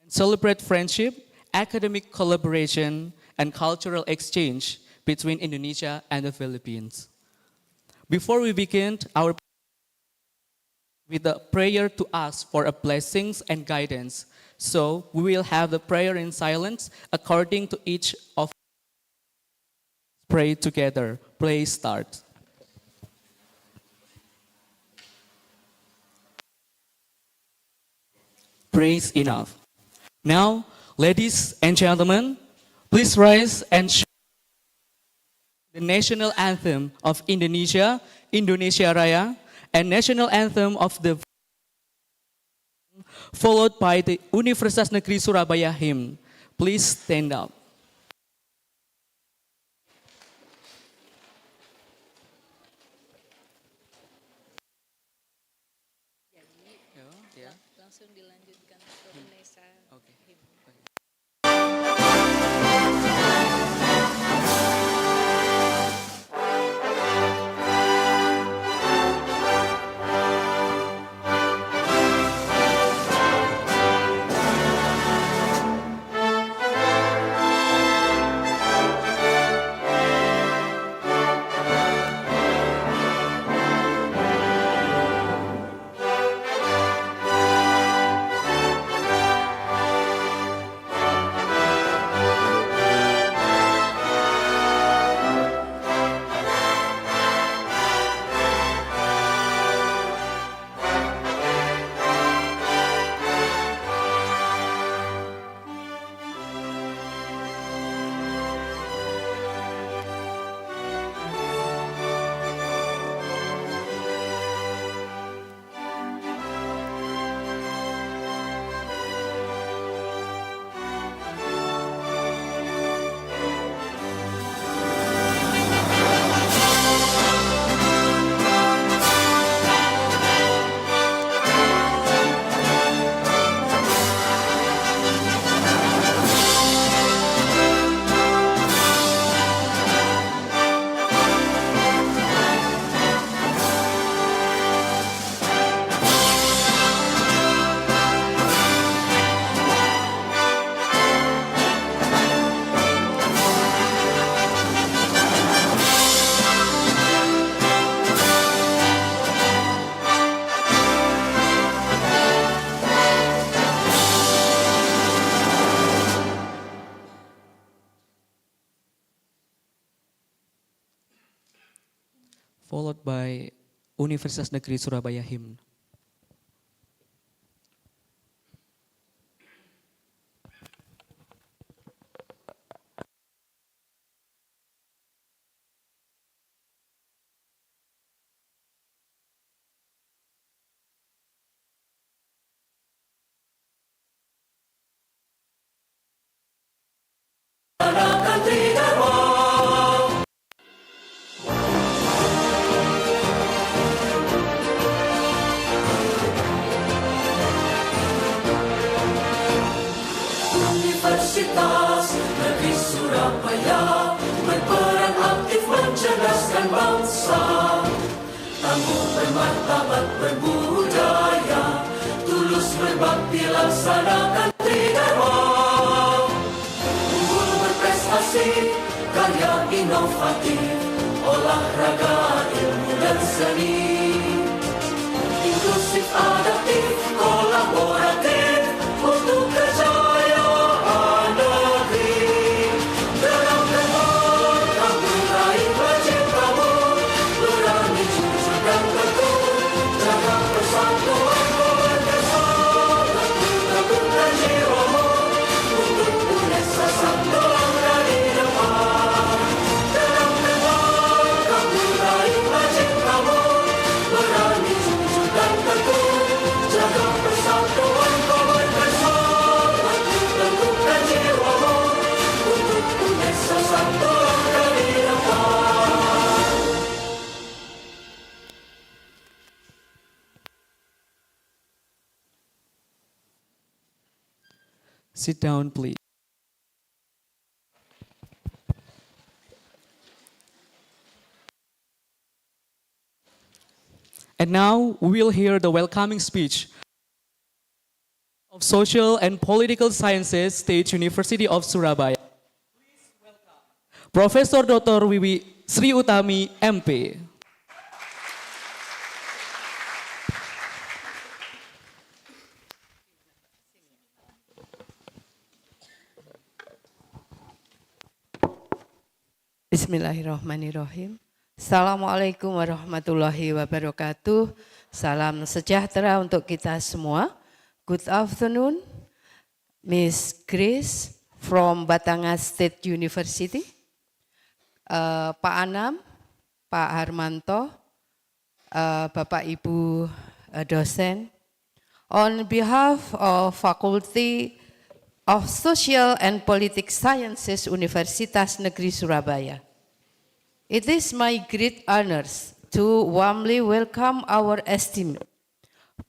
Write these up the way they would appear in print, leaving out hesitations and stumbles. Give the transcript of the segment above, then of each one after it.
celebrate friendship, academic collaboration, and cultural exchange between Indonesia and the Philippines. Before we begin our with a prayer to ask for a blessings and guidance, so we will have the prayer in silence according to each of us. Pray together. Please start. Praise enough. Now, ladies and gentlemen, please rise and shout the national anthem of Indonesia, Indonesia Raya, and national anthem of the followed by the Universitas Negeri Surabaya hymn. Please stand up. Langsung dilanjutkan ke Indonesia. Okay. Followed by Universitas Negeri Surabaya hymn. Universitas Negeri Surabaya berperan aktif mencerdaskan bangsa, tangguh bermartabat berbudaya, tulus berbakti laksanakan tridharma, unggul berprestasi, karya inovatif, olahraga, ilmu dan seni, inklusif, adaptif, kolaboratif untuk kejayaan negeri. Dalam tempat kamu raih cintamu, berani, jujur dan teguh, jaga persatuan kebersamaan, teguhkan jiwamu untuk Unesa satu langkah di depan. Dalam tempat kamu raih cintamu, berani, jujur dan teguh, jaga persatuan kebersamaan, teguhkan jiwamu untuk Unesa satu langkah di depan. Sit down, please. And now we will hear the welcoming speech of Social and Political Sciences, State University of Surabaya. Profesor Dr. Wiwi Sri Utami, MP. Bismillahirrahmanirrahim. Assalamualaikum warahmatullahi wabarakatuh. Salam sejahtera untuk kita semua. Good afternoon, Miss Grace from Batangas State University, Pak Anam, Pak Harmanto, Bapak Ibu dosen. On behalf of Faculty of Social and Political Sciences Universitas Negeri Surabaya, it is my great honor to warmly welcome our esteemed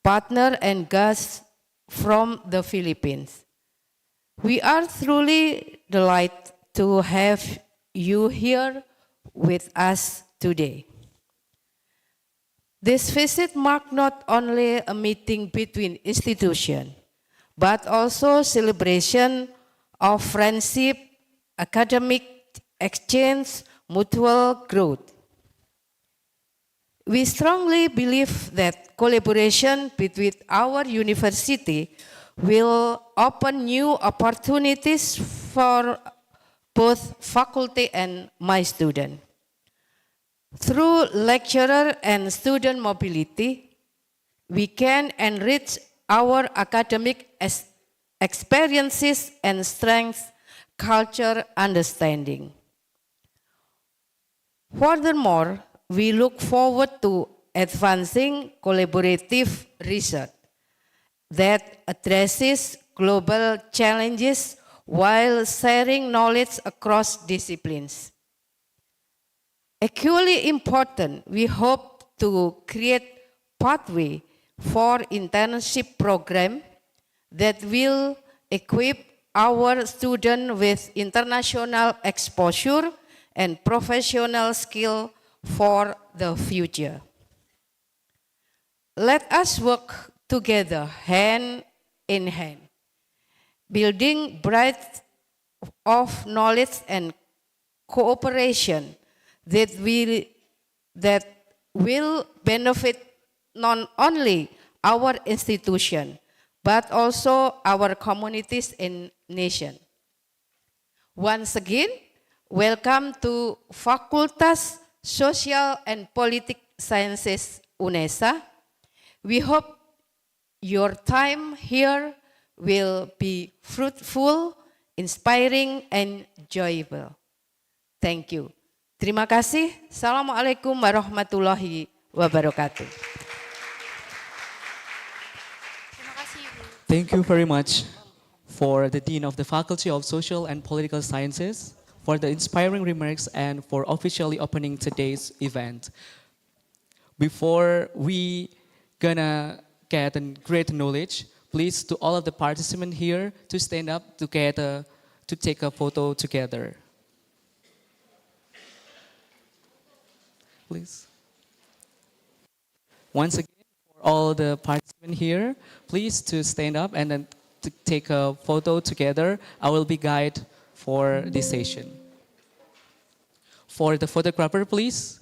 partner and guests from the Philippines. We are truly delighted to have you here with us today. This visit marked not only a meeting between institutions, but also celebration of friendship, academic exchange, mutual growth. We strongly believe that collaboration between our university will open new opportunities for both faculty and my students. Through lecturer and student mobility, we can enrich our academic experiences and strengthen culture understanding. Furthermore, we look forward to advancing collaborative research that addresses global challenges while sharing knowledge across disciplines. Equally important, we hope to create pathway for internship program that will equip our students with international exposure and professional skill for the future. Let us work together hand in hand, building breadth of knowledge and cooperation that will benefit not only our institution, but also our communities and nation. Once again, welcome to Fakultas Social and Political Sciences UNESA. We hope your time here will be fruitful, inspiring, and enjoyable. Thank you. Terima kasih. Assalamualaikum warahmatullahi wabarakatuh. Thank you very much for the Dean of the Faculty of Social and Political Sciences for the inspiring remarks and for officially opening today's event. Before we gonna get a great knowledge, please to all of the participants here to stand up to take a photo together. Please. Once again, for all the participants here, please to stand up and then to take a photo together. I will be guide for this session. For the photographer, please.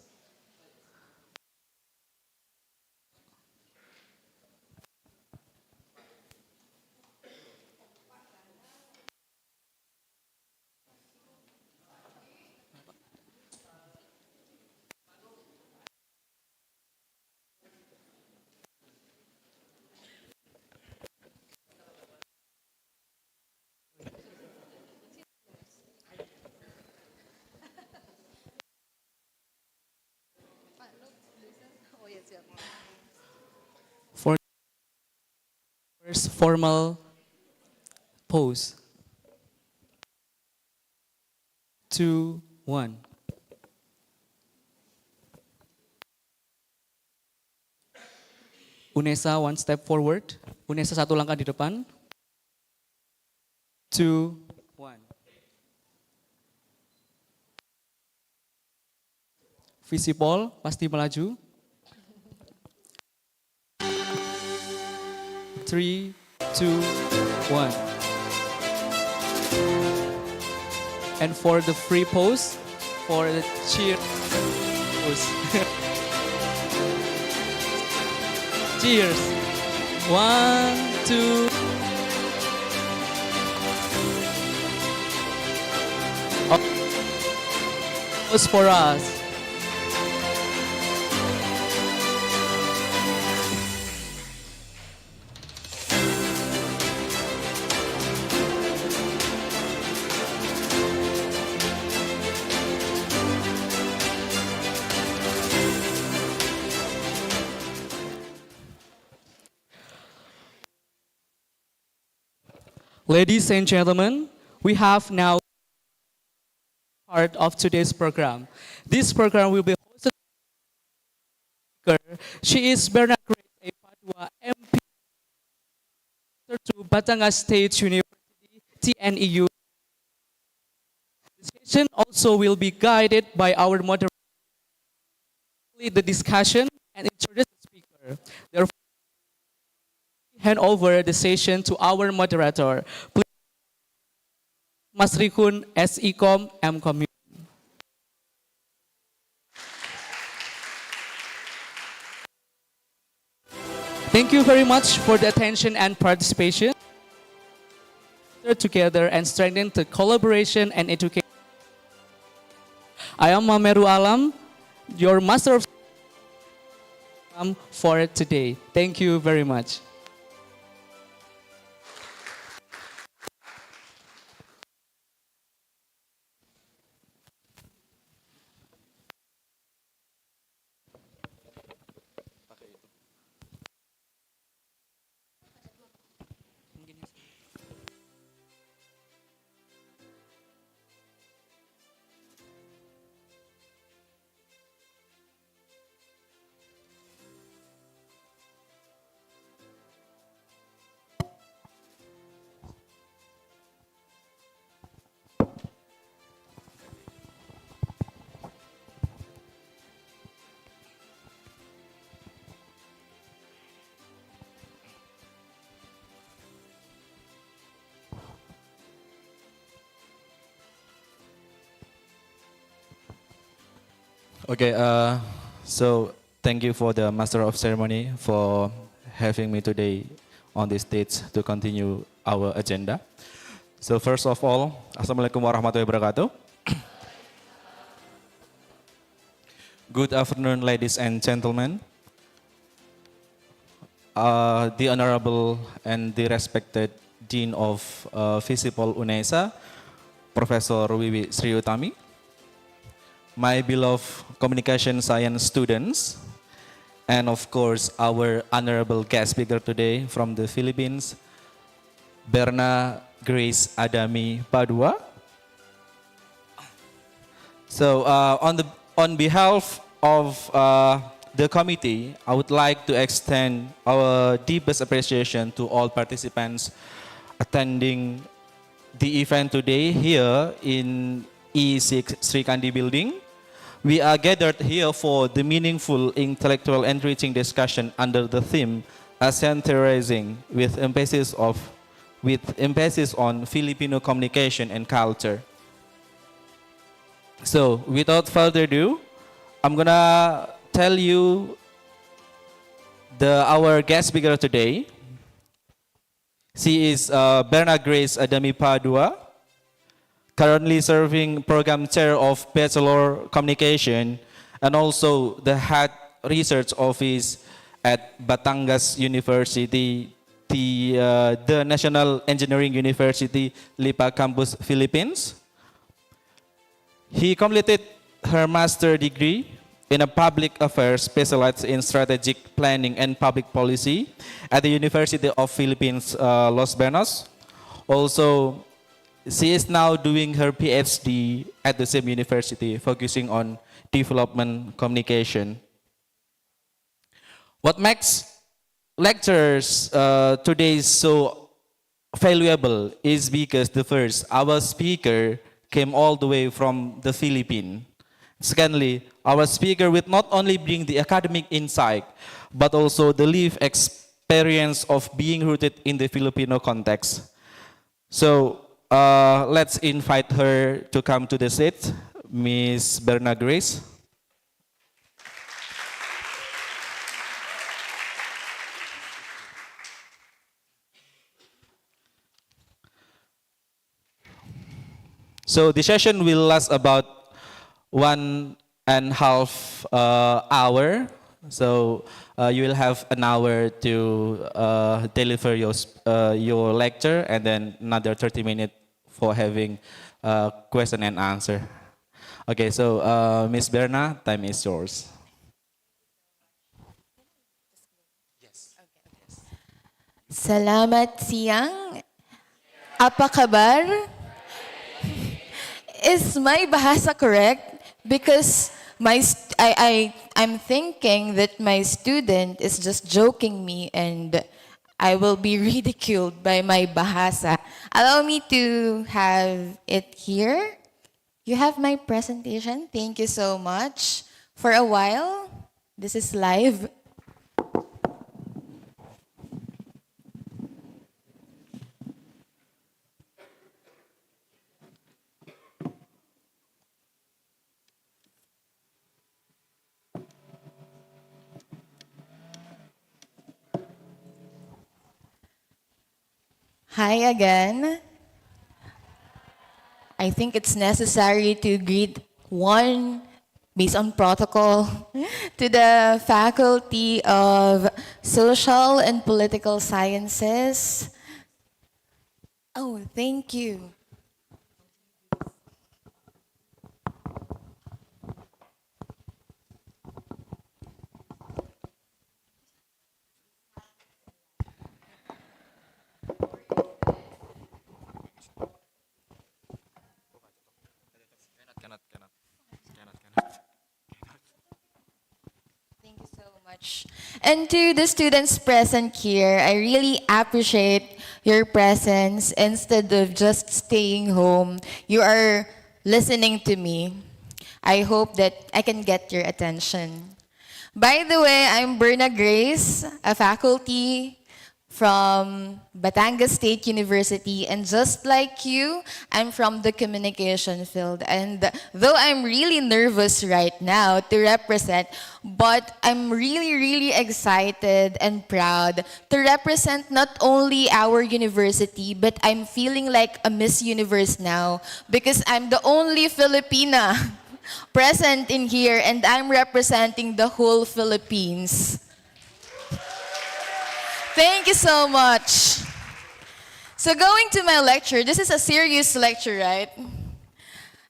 For first formal pose. 2, 1. Unesa one step forward. Unesa satu langkah di depan. 2, 1. Visipol pasti melaju. 3, 2, 1. And for the free pose, for the cheer pose. Cheers. 1, 2. Pose for us. Ladies and gentlemen, we have now part of today's program. This program will be hosted by speaker. She is Bernard Grace A. Padua, MP to Batangas State University, TNEU. The session also will be guided by our moderator, lead the discussion and introduce the speaker. Therefore, hand over the session to our moderator. Please, Mas Rikun, SECOM, MCOM. Thank you very much for the attention and participation. Together and strengthen the collaboration and education. I am Mameru Alam, your master of for today. Thank you very much. Okay, so thank you for the Master of Ceremony for having me today on this stage to continue our agenda. So first of all, Assalamualaikum warahmatullahi wabarakatuh. Good afternoon, ladies and gentlemen. The Honorable and the respected Dean of Visipol UNESA, Professor Wiwi Sriutami. My beloved communication science students, and of course our honorable guest speaker today from the Philippines, Berna Grace Adami Padua. So on behalf of the committee, I would like to extend our deepest appreciation to all participants attending the event today here in E6 Sri Kandi building. We are gathered here for the meaningful, intellectual, enriching discussion under the theme ASEAN Theorizing with emphasis on Filipino communication and culture. So, without further ado, I'm gonna tell you our guest speaker today. She is Berna Grace Adami Padua, currently serving program chair of Bachelor Communication and also the head research office at Batangas University, the National Engineering University, Lipa Campus, Philippines. He completed her master degree in a public affairs specialized in strategic planning and public policy at the University of Philippines, Los Banos. Also, she is now doing her PhD at the same university, focusing on development communication. What makes lectures today so valuable is because our speaker came all the way from the Philippines. Secondly, our speaker will not only bring the academic insight, but also the lived experience of being rooted in the Filipino context. So let's invite her to come to the seat, Miss Berna Grace. So the session will last about 1.5 hour. So you will have an hour to deliver your lecture, and then another 30 minutes for having question and answer. Okay, so Miss Berna, time is yours. Salamat siang. Apa kabar? Is my bahasa correct? Because I'm thinking that my student is just joking me and I will be ridiculed by my bahasa. Allow me to have it here. You have my presentation. Thank you so much. For a while, this is live. Hi again. I think it's necessary to greet one, based on protocol, to the Faculty of Social and Political Sciences. Oh, thank you. Thank you so much. And to the students present here, I really appreciate your presence. Instead of just staying home, you are listening to me. I hope that I can get your attention. By the way, I'm Berna Grace, a faculty from Batangas State University, and just like you, I'm from the communication field. And though I'm really nervous right now to represent, but I'm really, really excited and proud to represent not only our university, but I'm feeling like a Miss Universe now because I'm the only Filipina present in here, and I'm representing the whole Philippines. Thank you so much. So going to my lecture, this is a serious lecture, right?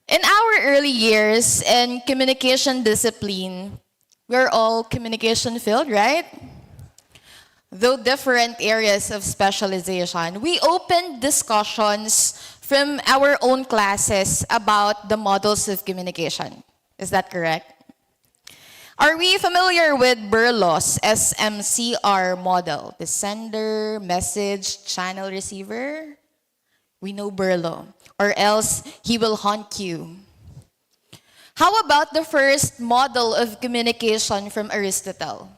In our early years in communication discipline, we're all communication field, right? Though different areas of specialization, we opened discussions from our own classes about the models of communication. Is that correct? Are we familiar with Berlow's SMCR model? The sender, message, channel, receiver? We know Berlow, or else he will haunt you. How about the first model of communication from Aristotle?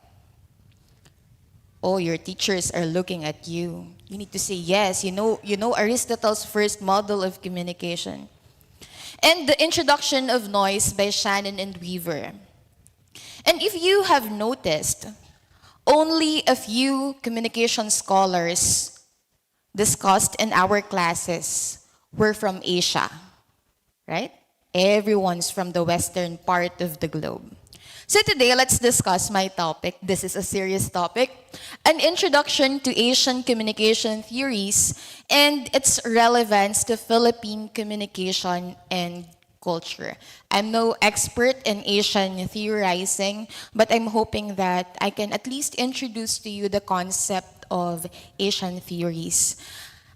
Oh, your teachers are looking at you. You need to say yes. You know Aristotle's first model of communication. And the introduction of noise by Shannon and Weaver. And if you have noticed, only a few communication scholars discussed in our classes were from Asia, right? Everyone's from the western part of the globe. So today, let's discuss my topic. This is a serious topic. An introduction to Asian communication theories and its relevance to Philippine communication and culture. I'm no expert in Asian theorizing, but I'm hoping that I can at least introduce to you the concept of Asian theories.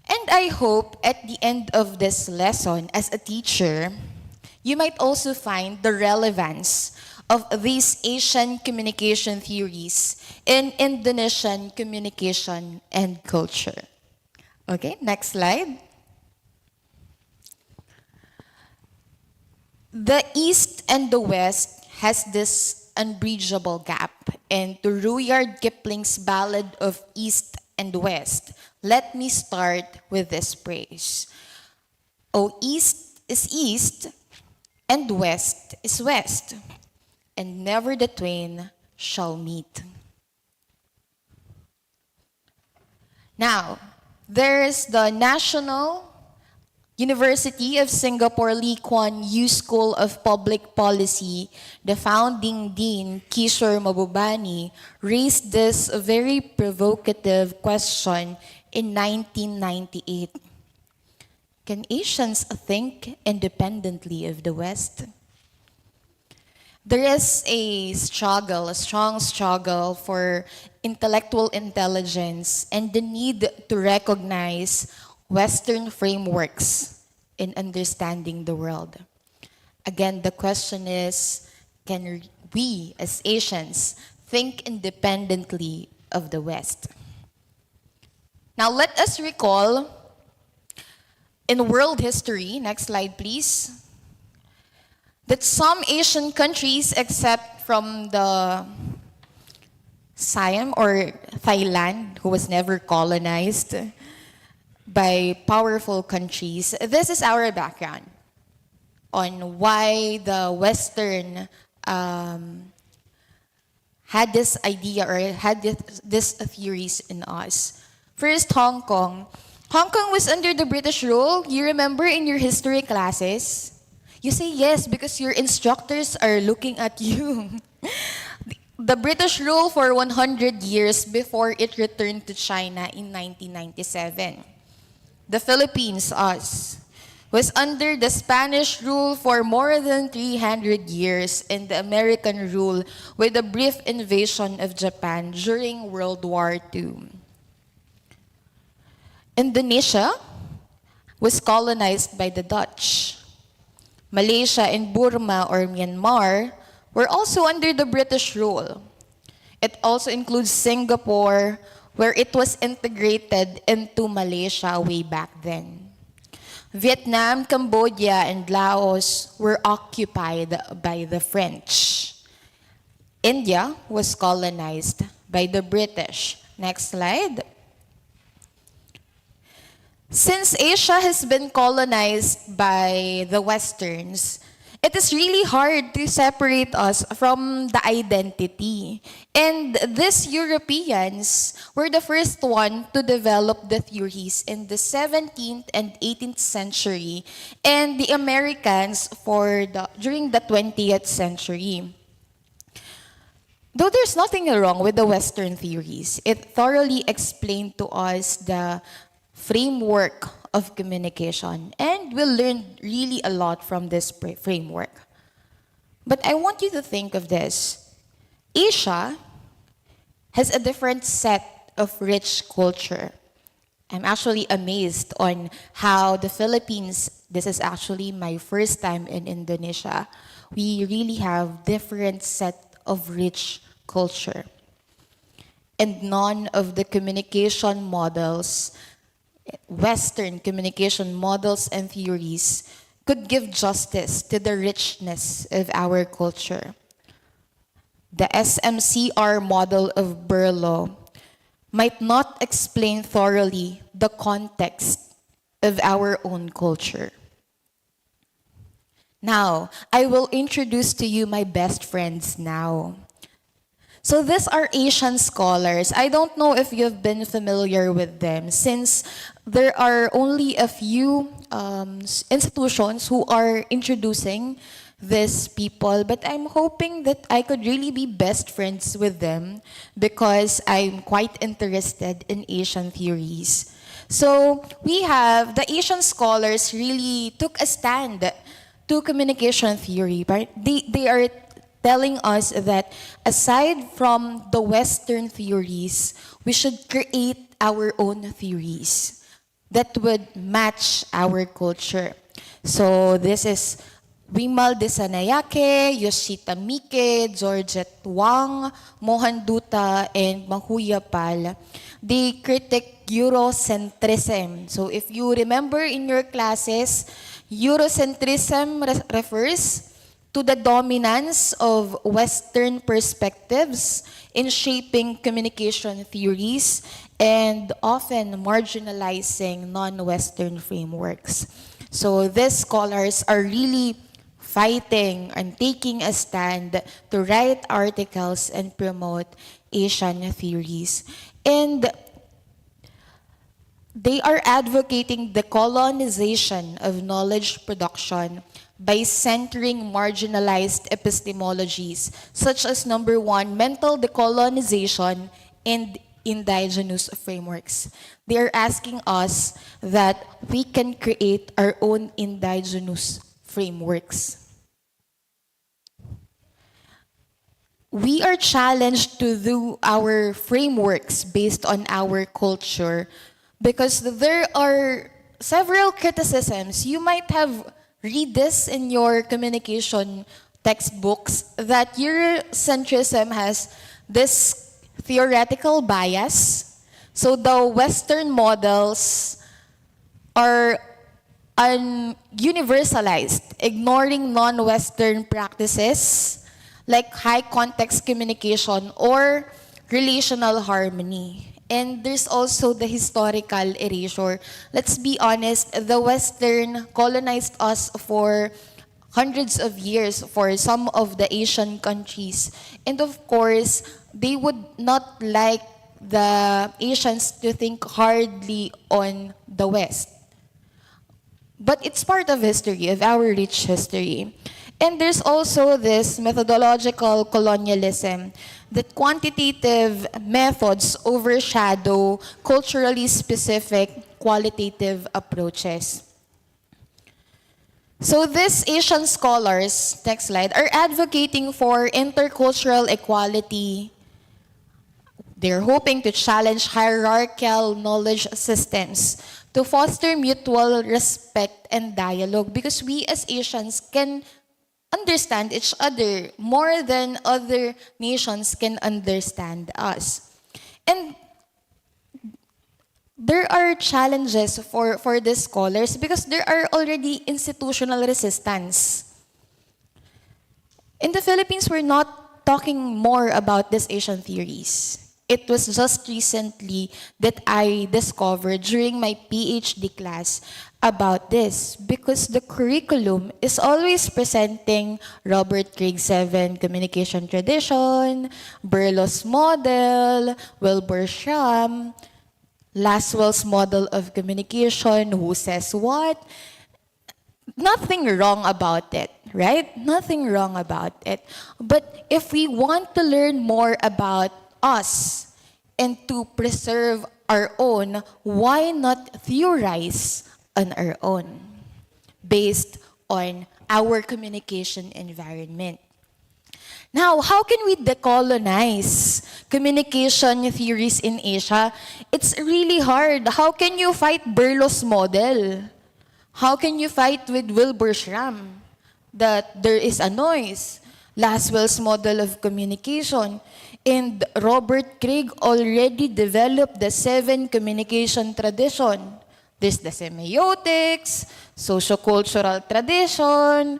And I hope at the end of this lesson, as a teacher, you might also find the relevance of these Asian communication theories in Indonesian communication and culture. Okay, next slide. The East and the West has this unbridgeable gap and to Rudyard Kipling's Ballad of East and West, let me start with this praise. O East is East, and West is West, and never the twain shall meet. Now, there's the National University of Singapore Lee Kuan Yew School of Public Policy. The founding dean, Kishore Mahbubani, raised this very provocative question in 1998. Can Asians think independently of the West? There is a strong struggle for intellectual intelligence and the need to recognize Western frameworks in understanding the world. Again, the question is, can we as Asians think independently of the West? Now let us recall in world history, next slide please, that some Asian countries, except from the Siam or Thailand, who was never colonized by powerful countries, this is our background on why the Western had this idea or had this theories in us. First, Hong Kong. Hong Kong was under the British rule. You remember in your history classes? You say yes because your instructors are looking at you. The British rule for 100 years before it returned to China in 1997. The Philippines, us, was under the Spanish rule for more than 300 years and the American rule with a brief invasion of Japan during World War II. Indonesia was colonized by the Dutch. Malaysia and Burma or Myanmar were also under the British rule. It also includes Singapore, where it was integrated into Malaysia way back then. Vietnam, Cambodia, and Laos were occupied by the French. India was colonized by the British. Next slide. Since Asia has been colonized by the Westerns, it is really hard to separate us from the identity. And these Europeans were the first one to develop the theories in the 17th and 18th century, and the Americans during the 20th century. Though there's nothing wrong with the Western theories, it thoroughly explained to us the framework of communication, and we'll learn really a lot from this framework. But I want you to think of this. Asia has a different set of rich culture. I'm actually amazed on how the Philippines, this is actually my first time in Indonesia, we really have different set of rich culture. And none of the communication models, Western communication models and theories could give justice to the richness of our culture. The SMCR model of Berlo might not explain thoroughly the context of our own culture. Now, I will introduce to you my best friends now. So these are Asian scholars. I don't know if you've been familiar with them, since there are only a few institutions who are introducing these people, but I'm hoping that I could really be best friends with them because I'm quite interested in Asian theories. So we have the Asian scholars really took a stand to communication theory, but they are telling us that aside from the Western theories, we should create our own theories that would match our culture. So this is Wimal Desanayake, Yoshita Mike, Georgette Wang, Mohan Dutta, and Mahuya Pal. They critique Eurocentrism. So if you remember in your classes, Eurocentrism refers to the dominance of Western perspectives in shaping communication theories and often marginalizing non-Western frameworks. So these scholars are really fighting and taking a stand to write articles and promote Asian theories. And they are advocating the colonization of knowledge production by centering marginalized epistemologies, such as number one, mental decolonization and indigenous frameworks. They are asking us that we can create our own indigenous frameworks. We are challenged to do our frameworks based on our culture because there are several criticisms. You might have read this in your communication textbooks that Eurocentrism has this theoretical bias. So the Western models are universalized, ignoring non-Western practices like high context communication or relational harmony. And there's also the historical erasure. Let's be honest, the Western colonized us for hundreds of years for some of the Asian countries. And of course, they would not like the Asians to think hardly on the West. But it's part of history, of our rich history. And there's also this methodological colonialism that quantitative methods overshadow culturally specific qualitative approaches. So these Asian scholars, next slide, are advocating for intercultural equality. They're hoping to challenge hierarchical knowledge systems to foster mutual respect and dialogue because we as Asians can understand each other more than other nations can understand us. And there are challenges for these scholars because there are already institutional resistance. In the Philippines, we're not talking more about these Asian theories. It was just recently that I discovered during my PhD class about this because the curriculum is always presenting Robert Craig's 7 communication tradition, Berlow's model, Wilbur Schramm, Laswell's model of communication, who says what. Nothing wrong about it, right? Nothing wrong about it. But if we want to learn more about us and to preserve our own, why not theorize on our own based on our communication environment? Now, how can we decolonize communication theories in Asia? It's really hard. How can you fight Berlow's model? How can you fight with Wilbur Schramm that there is a noise? Laswell's model of communication. And Robert Craig already developed the 7 communication tradition. There's the semiotics, sociocultural tradition.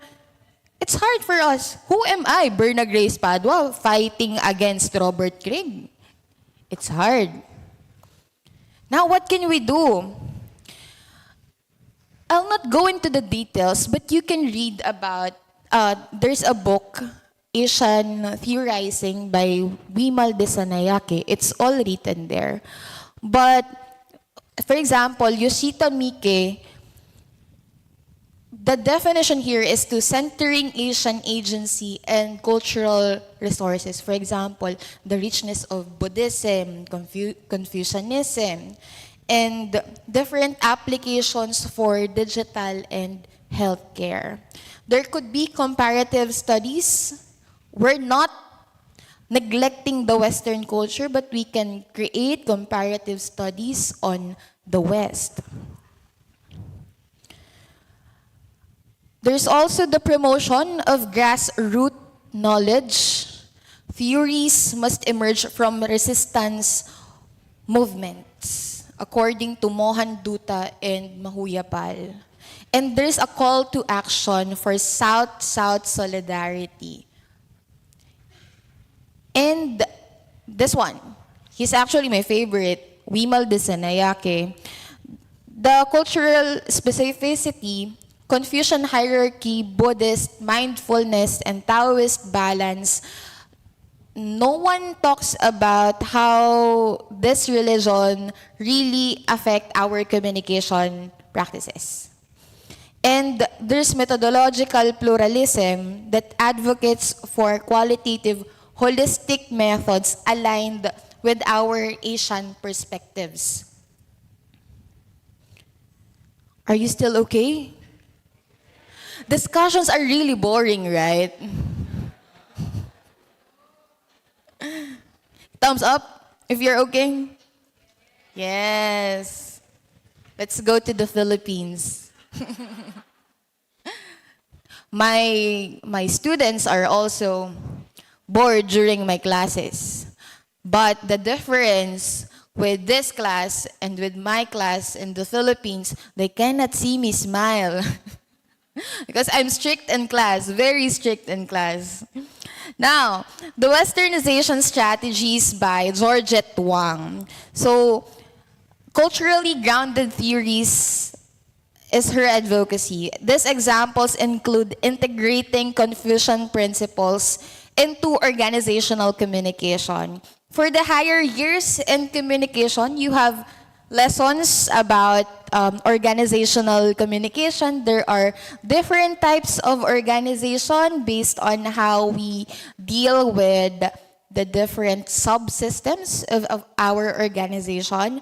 It's hard for us. Who am I, Berna Grace Padua, fighting against Robert Craig? It's hard. Now, what can we do? I'll not go into the details, but you can read about, there's a book, Asian Theorizing by Wimal de Sanayake. It's all written there. But, for example, Yoshita Mike, the definition here is to centering Asian agency and cultural resources. For example, the richness of Buddhism, Confucianism, and different applications for digital and healthcare. There could be comparative studies. We're not neglecting the Western culture, but we can create comparative studies on the West. There's also the promotion of grassroots knowledge. Theories must emerge from resistance movements, according to Mohan Dutta and Mahuyapal. And there's a call to action for South-South solidarity. And this one, he's actually my favorite, Wimal de Sanayake. The cultural specificity, Confucian hierarchy, Buddhist mindfulness, and Taoist balance. No one talks about how this religion really affect our communication practices. And there's methodological pluralism that advocates for qualitative, holistic methods aligned with our Asian perspectives. Are you still okay? Discussions are really boring, right? Thumbs up if you're okay. Yes. Let's go to the Philippines. My students are also bored during my classes. But the difference with this class and with my class in the Philippines, they cannot see me smile. Because I'm strict in class, very strict in class. Now, the Westernization strategies by Georgette Wang. So, culturally grounded theories is her advocacy. These examples include integrating Confucian principles into organizational communication. For the higher years in communication, you have lessons about organizational communication. There are different types of organization based on how we deal with the different subsystems of our organization.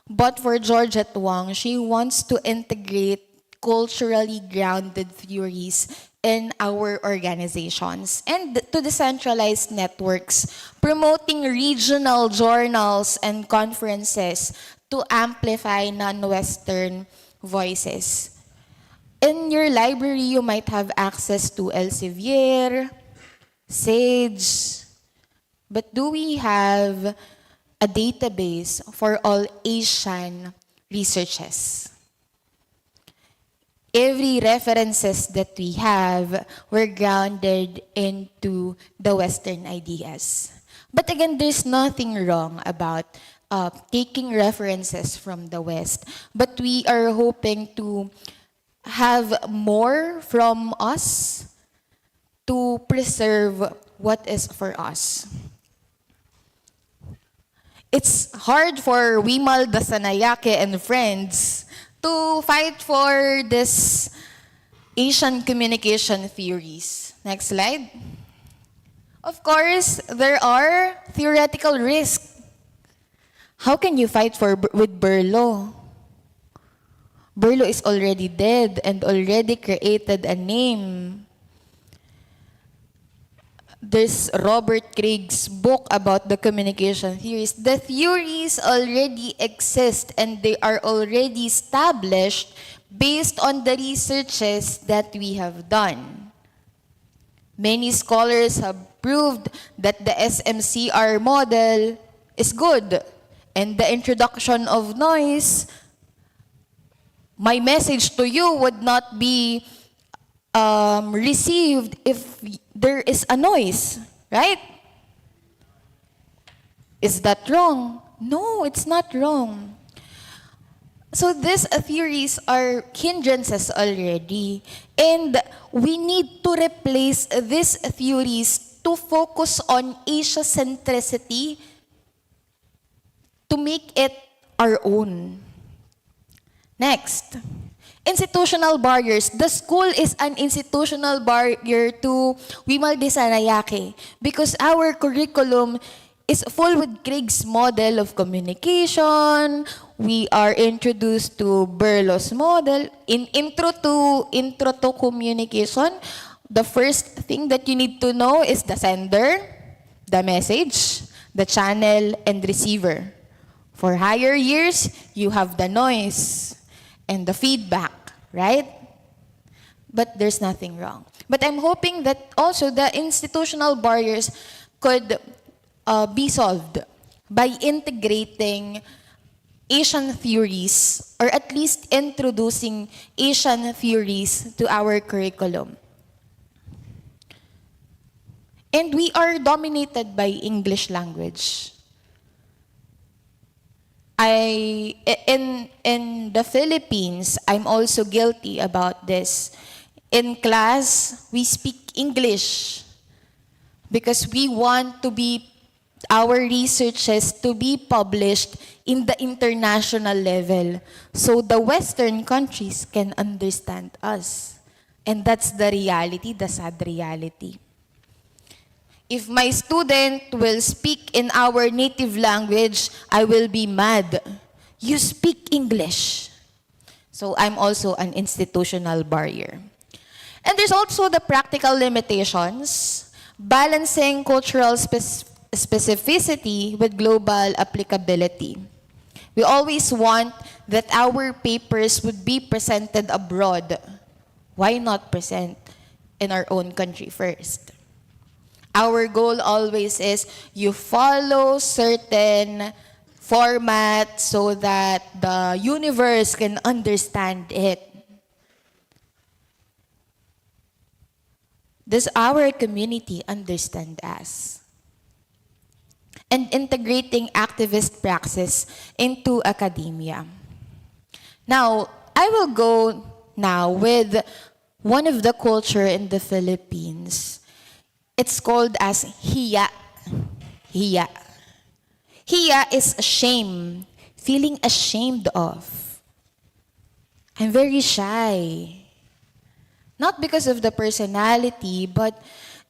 But for Georgette Wang, she wants to integrate culturally grounded theories in our organizations and to decentralized networks, promoting regional journals and conferences to amplify non-Western voices. In your library, you might have access to Elsevier, Sage, but do we have a database for all Asian researches? Every references that we have were grounded into the Western ideas. But again, there's nothing wrong about taking references from the West. But we are hoping to have more from us to preserve what is for us. It's hard for Wimal Dasanayake and friends to fight for this Asian communication theories. Next slide. Of course, there are theoretical risks. How can you fight with Berlo? Berlo is already dead and already created a name. There's Robert Craig's book about the communication theories. The theories already exist and they are already established based on the researches that we have done. Many scholars have proved that the SMCR model is good. And the introduction of noise, my message to you would not be received if there is a noise, right? Is that wrong? No, it's not wrong. So these theories are hindrances already. And we need to replace these theories to focus on Asia-centricity to make it our own. Next, institutional barriers. The school is an institutional barrier to Wimal de Sanayake because our curriculum is full with Craig's model of communication. We are introduced to Berlo's model. In intro to communication, the first thing that you need to know is the sender, the message, the channel, and receiver. For higher years, you have the noise and the feedback, right? But there's nothing wrong. But I'm hoping that also the institutional barriers could be solved by integrating Asian theories, or at least introducing Asian theories to our curriculum. And we are dominated by English language. In the Philippines, I'm also guilty about this. In class, we speak English because we want to be our researches to be published in the international level so the Western countries can understand us. And that's the reality, the sad reality. If my student will speak in our native language, I will be mad. You speak English. So I'm also an institutional barrier. And there's also the practical limitations, balancing cultural specificity with global applicability. We always want that our papers would be presented abroad. Why not present in our own country first? Our goal always is you follow certain format so that the universe can understand it. Does our community understand us? And integrating activist praxis into academia. Now, I will go now with one of the culture in the Philippines. It's called as hiya. Hiya. Hiya is shame, feeling ashamed of. I'm very shy. Not because of the personality, but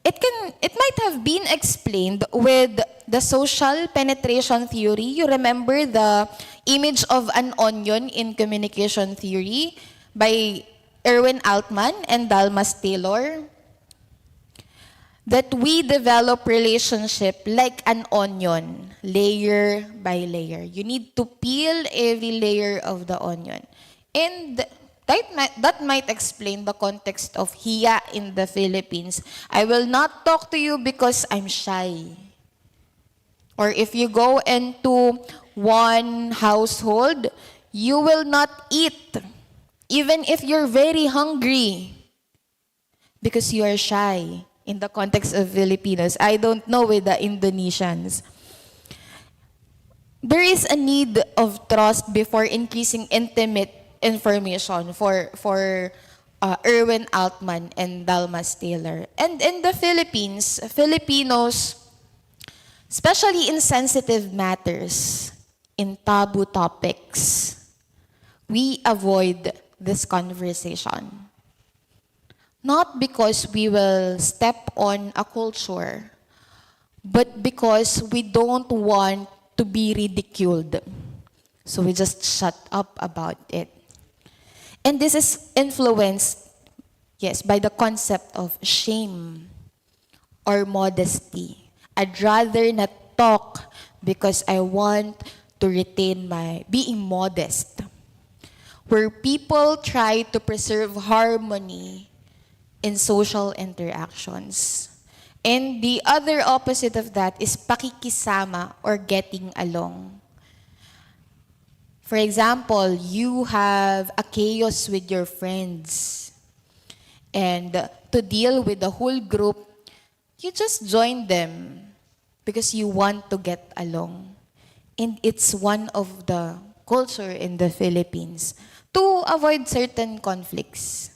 it might have been explained with the social penetration theory. You remember the image of an onion in communication theory by Erwin Altman and Dalmas Taylor? That we develop relationship like an onion, layer by layer. You need to peel every layer of the onion. And that might explain the context of hiya in the Philippines. I will not talk to you because I'm shy. Or if you go into one household, you will not eat, even if you're very hungry, because you are shy. In the context of Filipinos, I don't know with the Indonesians. There is a need of trust before increasing intimate information for Erwin Altman and Dalmas Taylor. And in the Philippines, Filipinos, especially in sensitive matters, in taboo topics, we avoid this conversation. Not because we will step on a culture, but because we don't want to be ridiculed. So we just shut up about it. And this is influenced, yes, by the concept of shame or modesty. I'd rather not talk because I want to retain my being modest. Where people try to preserve harmony in social interactions. And the other opposite of that is pakikisama or getting along. For example, you have a chaos with your friends. And to deal with the whole group, you just join them because you want to get along. And it's one of the culture in the Philippines to avoid certain conflicts.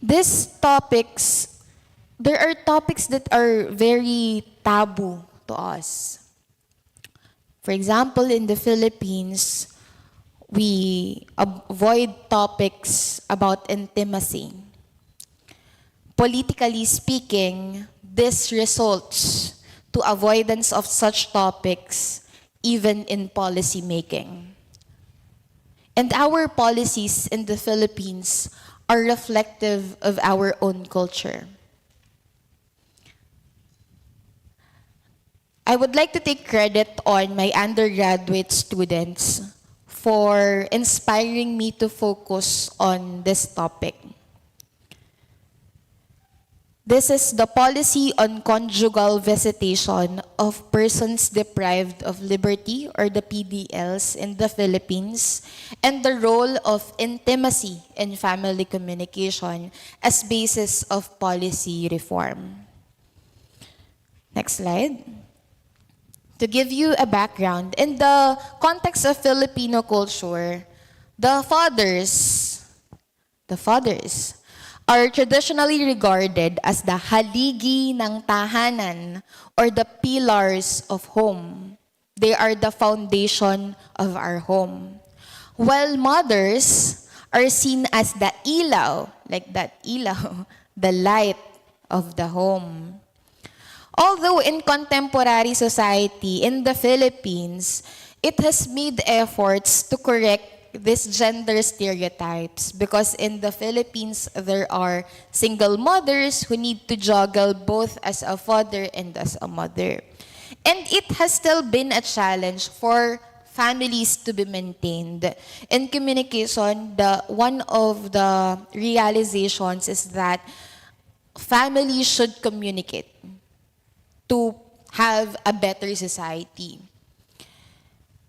These topics, there are topics that are very taboo to us. For example, in the Philippines, we avoid topics about intimacy. Politically speaking, this results to avoidance of such topics even in policy making. And our policies in the Philippines are reflective of our own culture. I would like to take credit on my undergraduate students for inspiring me to focus on this topic. This is the policy on conjugal visitation of persons deprived of liberty, or the PDLs, in the Philippines, and the role of intimacy in family communication as basis of policy reform. Next slide. To give you a background, in the context of Filipino culture, the fathers are traditionally regarded as the haligi ng tahanan, or the pillars of home. They are the foundation of our home. While mothers are seen as the ilaw, like that ilaw, the light of the home. Although in contemporary society in the Philippines, it has made efforts to correct these gender stereotypes, because in the Philippines there are single mothers who need to juggle both as a father and as a mother. And it has still been a challenge for families to be maintained. In communication, one of the realizations is that families should communicate to have a better society.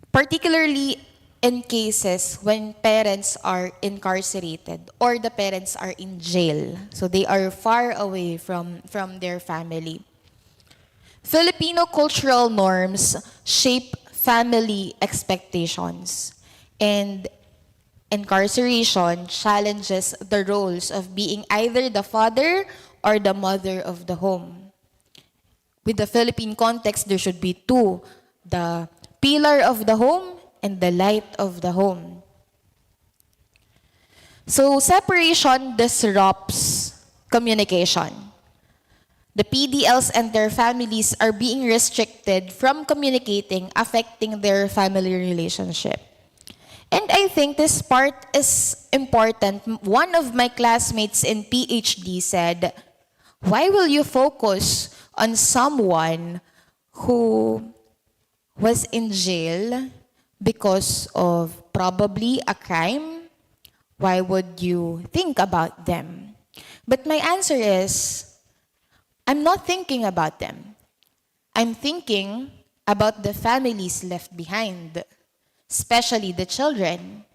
Particularly in cases when parents are incarcerated or the parents are in jail. So they are far away from their family. Filipino cultural norms shape family expectations, and incarceration challenges the roles of being either the father or the mother of the home. With the Philippine context, there should be two: the pillar of the home and the light of the home. So separation disrupts communication. The PDLs and their families are being restricted from communicating, affecting their family relationship. And I think this part is important. One of my classmates in PhD said, "Why will you focus on someone who was in jail because of probably a crime? Why would you think about them?" But my answer is, I'm not thinking about them. I'm thinking about the families left behind, especially the children.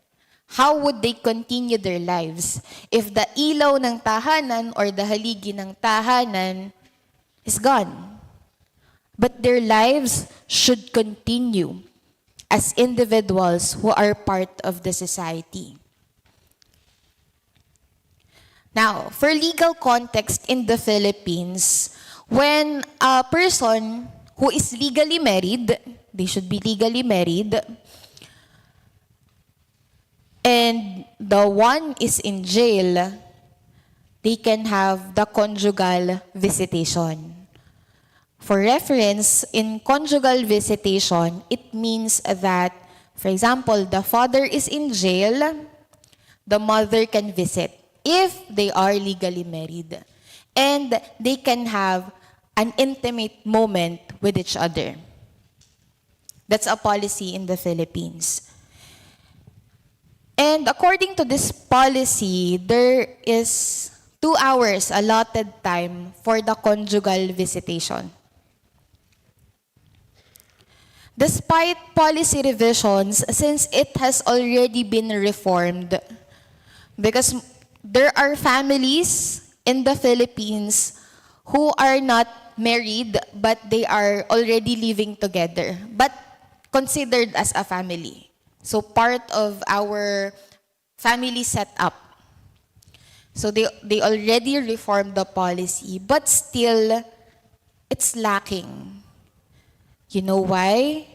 How would they continue their lives if the ilaw ng tahanan or the haligi ng tahanan is gone? But their lives should continue as individuals who are part of the society. Now, for legal context in the Philippines, when a person who is legally married, they should be legally married, and the one is in jail, they can have the conjugal visitation. For reference, in conjugal visitation, it means that, for example, the father is in jail, the mother can visit if they are legally married. And they can have an intimate moment with each other. That's a policy in the Philippines. And according to this policy, there is 2 hours allotted time for the conjugal visitation. Despite policy revisions, since it has already been reformed, because there are families in the Philippines who are not married, but they are already living together, but considered as a family. So part of our family setup. So they already reformed the policy, but still, it's lacking. You know why?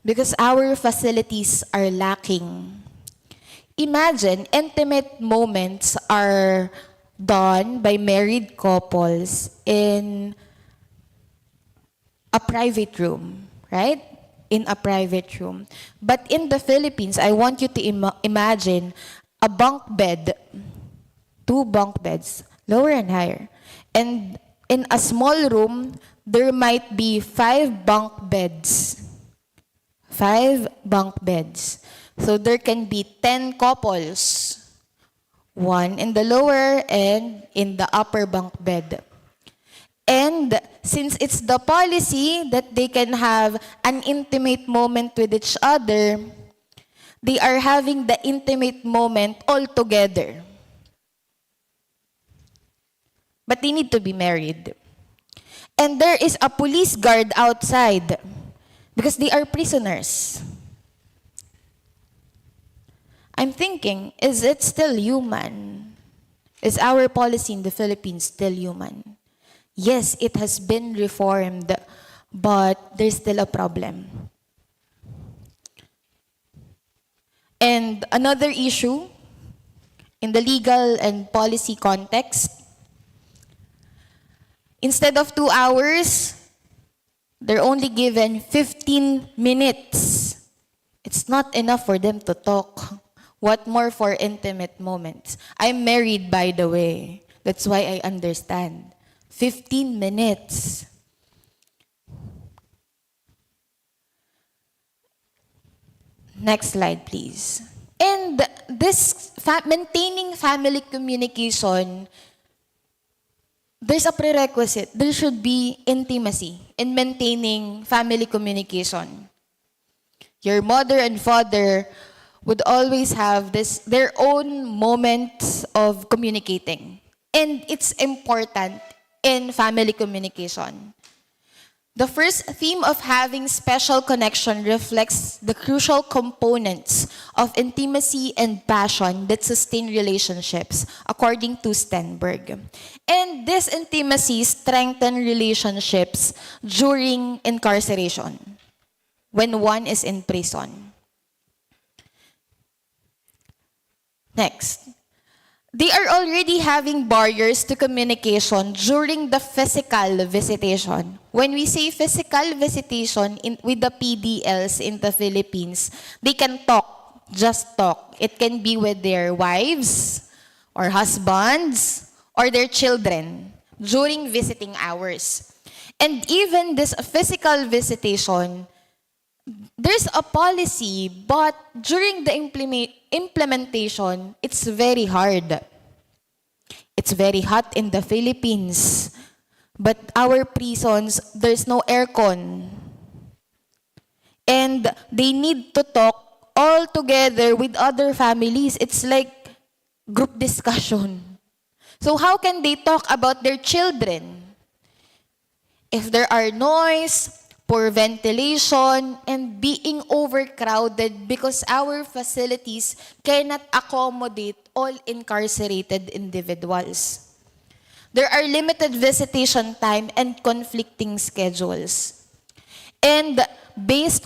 Because our facilities are lacking. Imagine, intimate moments are done by married couples in a private room, right? In a private room. But in the Philippines, I want you to imagine a bunk bed, 2 bunk beds, lower and higher. And in a small room, there might be 5 bunk beds. 5 bunk beds. So there can be 10 couples. 1 in the lower and in the upper bunk bed. And since it's the policy that they can have an intimate moment with each other, they are having the intimate moment all together. But they need to be married. And there is a police guard outside because they are prisoners. I'm thinking, is it still human? Is our policy in the Philippines still human? Yes, it has been reformed, but there's still a problem. And another issue in the legal and policy context, instead of 2 hours, they're only given 15 minutes. It's not enough for them to talk. What more for intimate moments? I'm married, by the way. That's why I understand. 15 minutes. Next slide, please. And this maintaining family communication, there's a prerequisite. There should be intimacy in maintaining family communication. Your mother and father would always have their own moments of communicating. And it's important in family communication. The first theme of having special connection reflects the crucial components of intimacy and passion that sustain relationships, according to Stenberg. And this intimacy strengthens relationships during incarceration, when one is in prison. Next. They are already having barriers to communication during the physical visitation. When we say physical visitation with the PDLs in the Philippines, they can talk, just talk. It can be with their wives or husbands or their children during visiting hours. And even this physical visitation, there's a policy, but during the implementation, it's very hard. It's very hot in the Philippines. But our prisons, there's no aircon. And they need to talk all together with other families. It's like group discussion. So how can they talk about their children? If there are noise, poor ventilation, and being overcrowded because our facilities cannot accommodate all incarcerated individuals. There are limited visitation time and conflicting schedules. And this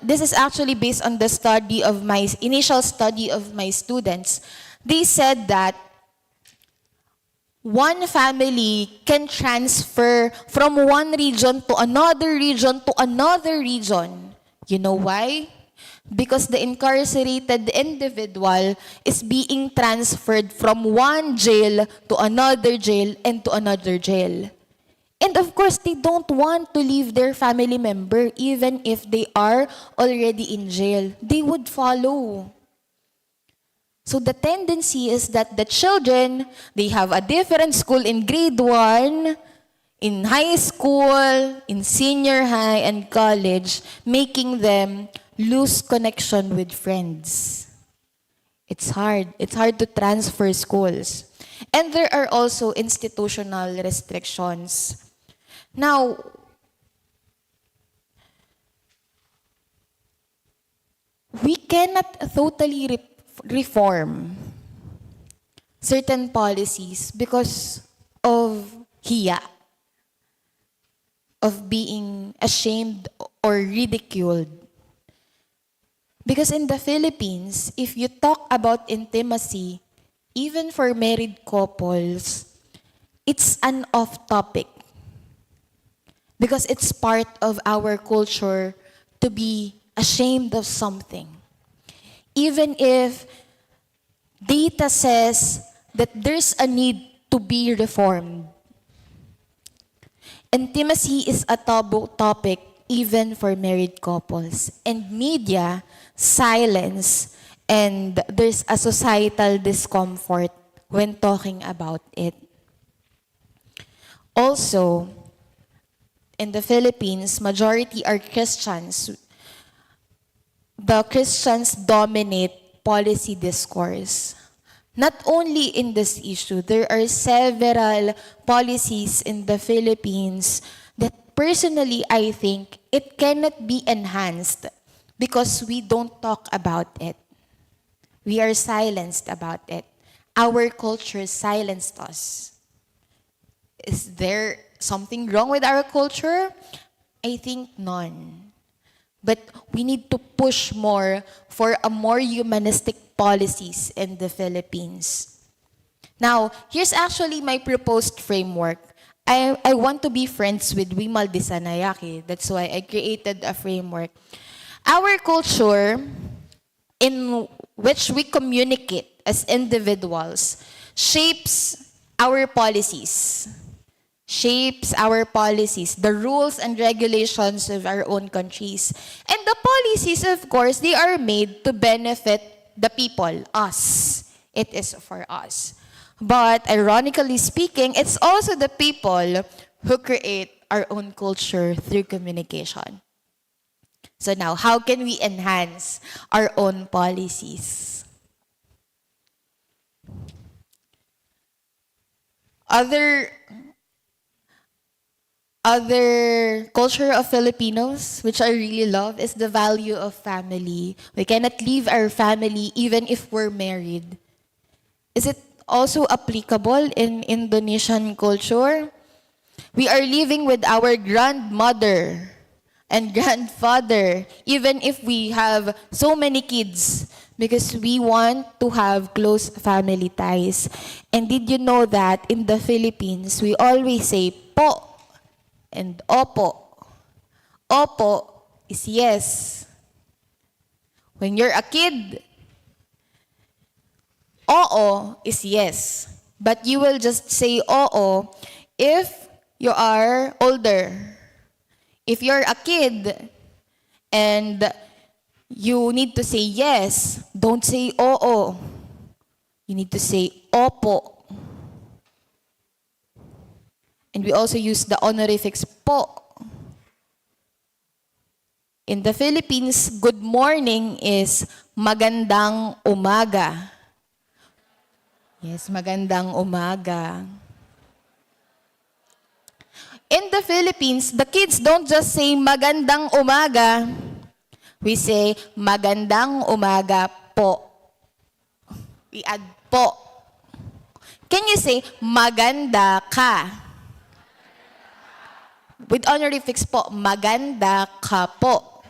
is actually based on the initial study of my students. They said that one family can transfer from one region to another region to another region. You know why? Because the incarcerated individual is being transferred from one jail to another jail and to another jail. And of course, they don't want to leave their family member even if they are already in jail. They would follow. So the tendency is that the children, they have a different school in grade 1, in high school, in senior high, and college, making them lose connection with friends. It's hard. It's hard to transfer schools. And there are also institutional restrictions. Now, we cannot totally reform certain policies because of hiya, of being ashamed or ridiculed. Because in the Philippines, if you talk about intimacy, even for married couples, it's an off-topic. Because it's part of our culture to be ashamed of something. Even if data says that there's a need to be reformed. Intimacy is a taboo topic even for married couples. And media, silence, and there's a societal discomfort when talking about it. Also, in the Philippines, majority are Christians. The Christians dominate policy discourse. Not only in this issue, there are several policies in the Philippines that personally I think it cannot be enhanced because we don't talk about it. We are silenced about it. Our culture silenced us. Is there something wrong with our culture? I think none. But we need to push more for a more humanistic policies in the Philippines. Now, here's actually my proposed framework. I want to be friends with Wimal Disanayake. That's why I created a framework. Our culture, in which we communicate as individuals, shapes our policies. Shapes our policies, the rules and regulations of our own countries. And the policies, of course, they are made to benefit the people, us. It is for us. But ironically speaking, it's also the people who create our own culture through communication. So now, how can we enhance our own policies? Other culture of Filipinos, which I really love, is the value of family. We cannot leave our family even if we're married. Is it also applicable in Indonesian culture? We are living with our grandmother and grandfather, even if we have so many kids, because we want to have close family ties. And did you know that in the Philippines, we always say po and opo. Opo is yes. When you're a kid, oo is yes. But you will just say oo if you are older. If you're a kid and you need to say yes, don't say oo. You need to say opo. And we also use the honorifics po. In the Philippines, good morning is magandang umaga. Yes, magandang umaga. In the Philippines, the kids don't just say magandang umaga. We say magandang umaga po. We add po. Can you say maganda ka? With honorifics po, maganda ka po.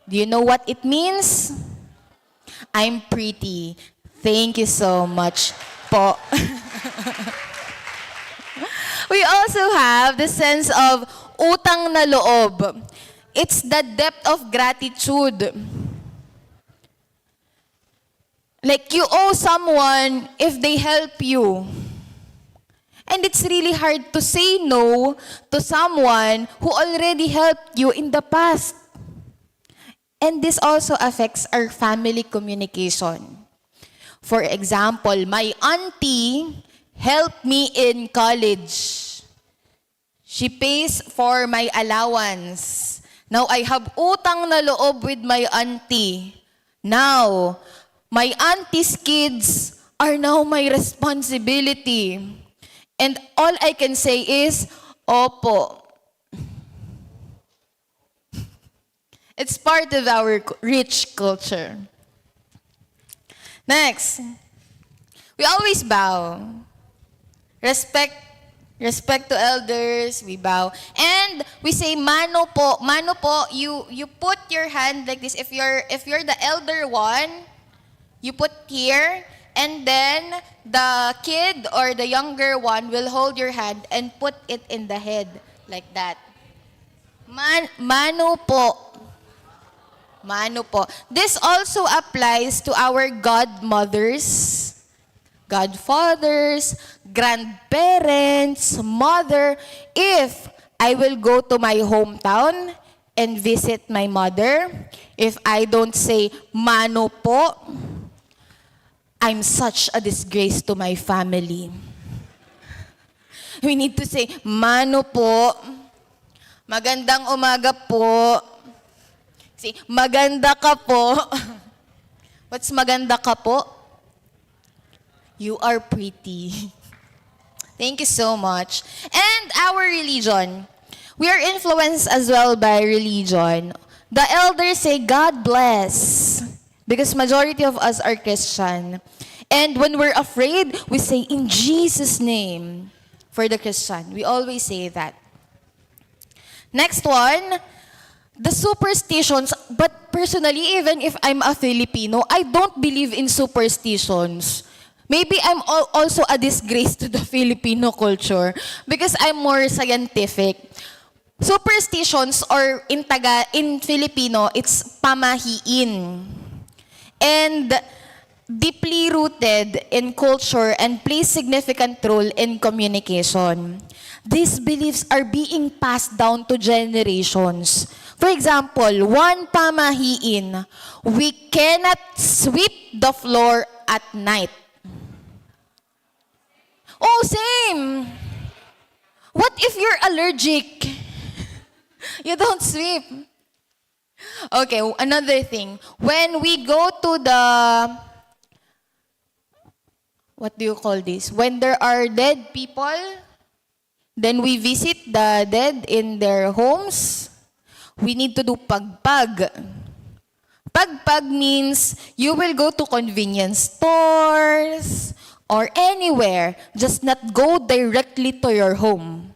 Do you know what it means? I'm pretty. Thank you so much po. We also have the sense of utang na loob. It's the depth of gratitude. Like you owe someone if they help you. And it's really hard to say no to someone who already helped you in the past. And this also affects our family communication. For example, my auntie helped me in college. She pays for my allowance. Now I have utang na loob with my auntie. Now, my auntie's kids are now my responsibility. And all I can say is, opo. It's part of our rich culture. Next, we always bow. Respect to elders, we bow. And we say mano po. Mano po, you put your hand like this. If you're the elder one, you put here. And then the kid or the younger one will hold your hand and put it in the head like that. Mano po. Mano po. This also applies to our godmothers, godfathers, grandparents, mother. If I will go to my hometown and visit my mother, if I don't say mano po, I'm such a disgrace to my family. We need to say, Mano po. Magandang umaga po. Say, maganda ka po. What's maganda ka po? You are pretty. Thank you so much. And our religion. We are influenced as well by religion. The elders say, God bless. Because majority of us are Christian. And when we're afraid, we say, in Jesus' name. For the Christian. We always say that. Next one, the superstitions. But personally, even if I'm a Filipino, I don't believe in superstitions. Maybe I'm also a disgrace to the Filipino culture because I'm more scientific. Superstitions, or in Filipino, it's pamahiin. And deeply rooted in culture and play significant role in communication. These beliefs are being passed down to generations. For example, one pamahiin, we cannot sweep the floor at night. Oh, same. What if you're allergic? You don't sweep. Okay, another thing. When we go to the, what do you call this? When there are dead people, then we visit the dead in their homes. We need to do pagpag. Pagpag means you will go to convenience stores or anywhere, just not go directly to your home.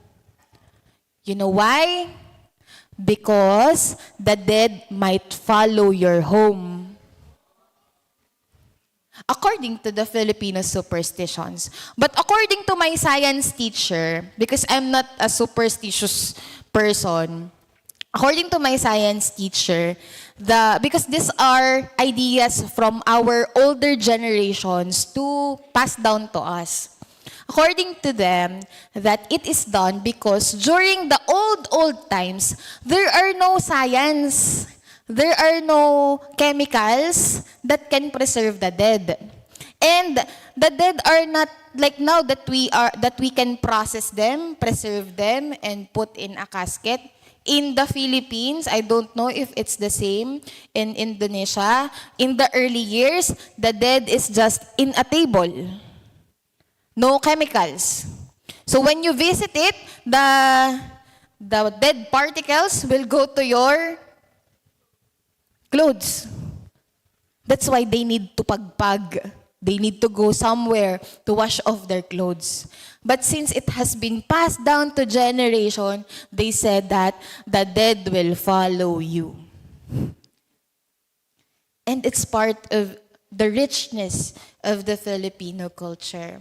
You know why? Because the dead might follow your home. According to the Filipino superstitions. But according to my science teacher, because I'm not a superstitious person, according to my science teacher, because these are ideas from our older generations to pass down to us. According to them, that it is done because during the old times, there are no science. There are no chemicals that can preserve the dead. And the dead are not like now that we can process them, preserve them, and put in a casket. In the Philippines, I don't know if it's the same in Indonesia. In the early years, the dead is just in a table. No chemicals. So when you visit it, the dead particles will go to your clothes. That's why they need to pagpag. They need to go somewhere to wash off their clothes. But since it has been passed down to generation, they said that the dead will follow you. And it's part of the richness of the Filipino culture.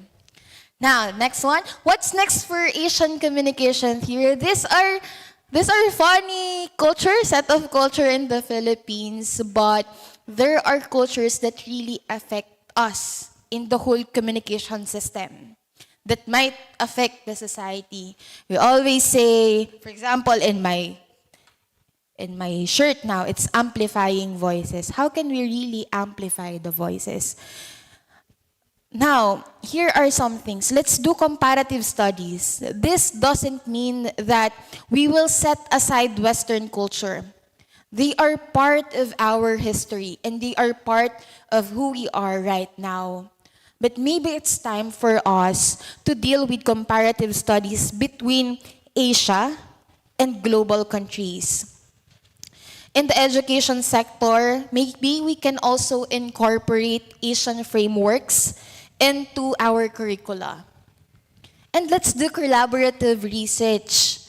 Now, next one. What's next for Asian communication theory? These are funny culture, set of culture in the Philippines, but there are cultures that really affect us in the whole communication system that might affect the society. We always say, for example, in my shirt now, it's amplifying voices. How can we really amplify the voices? Now, here are some things. Let's do comparative studies. This doesn't mean that we will set aside Western culture. They are part of our history and they are part of who we are right now. But maybe it's time for us to deal with comparative studies between Asia and global countries. In the education sector, maybe we can also incorporate Asian frameworks into our curricula. And let's do collaborative research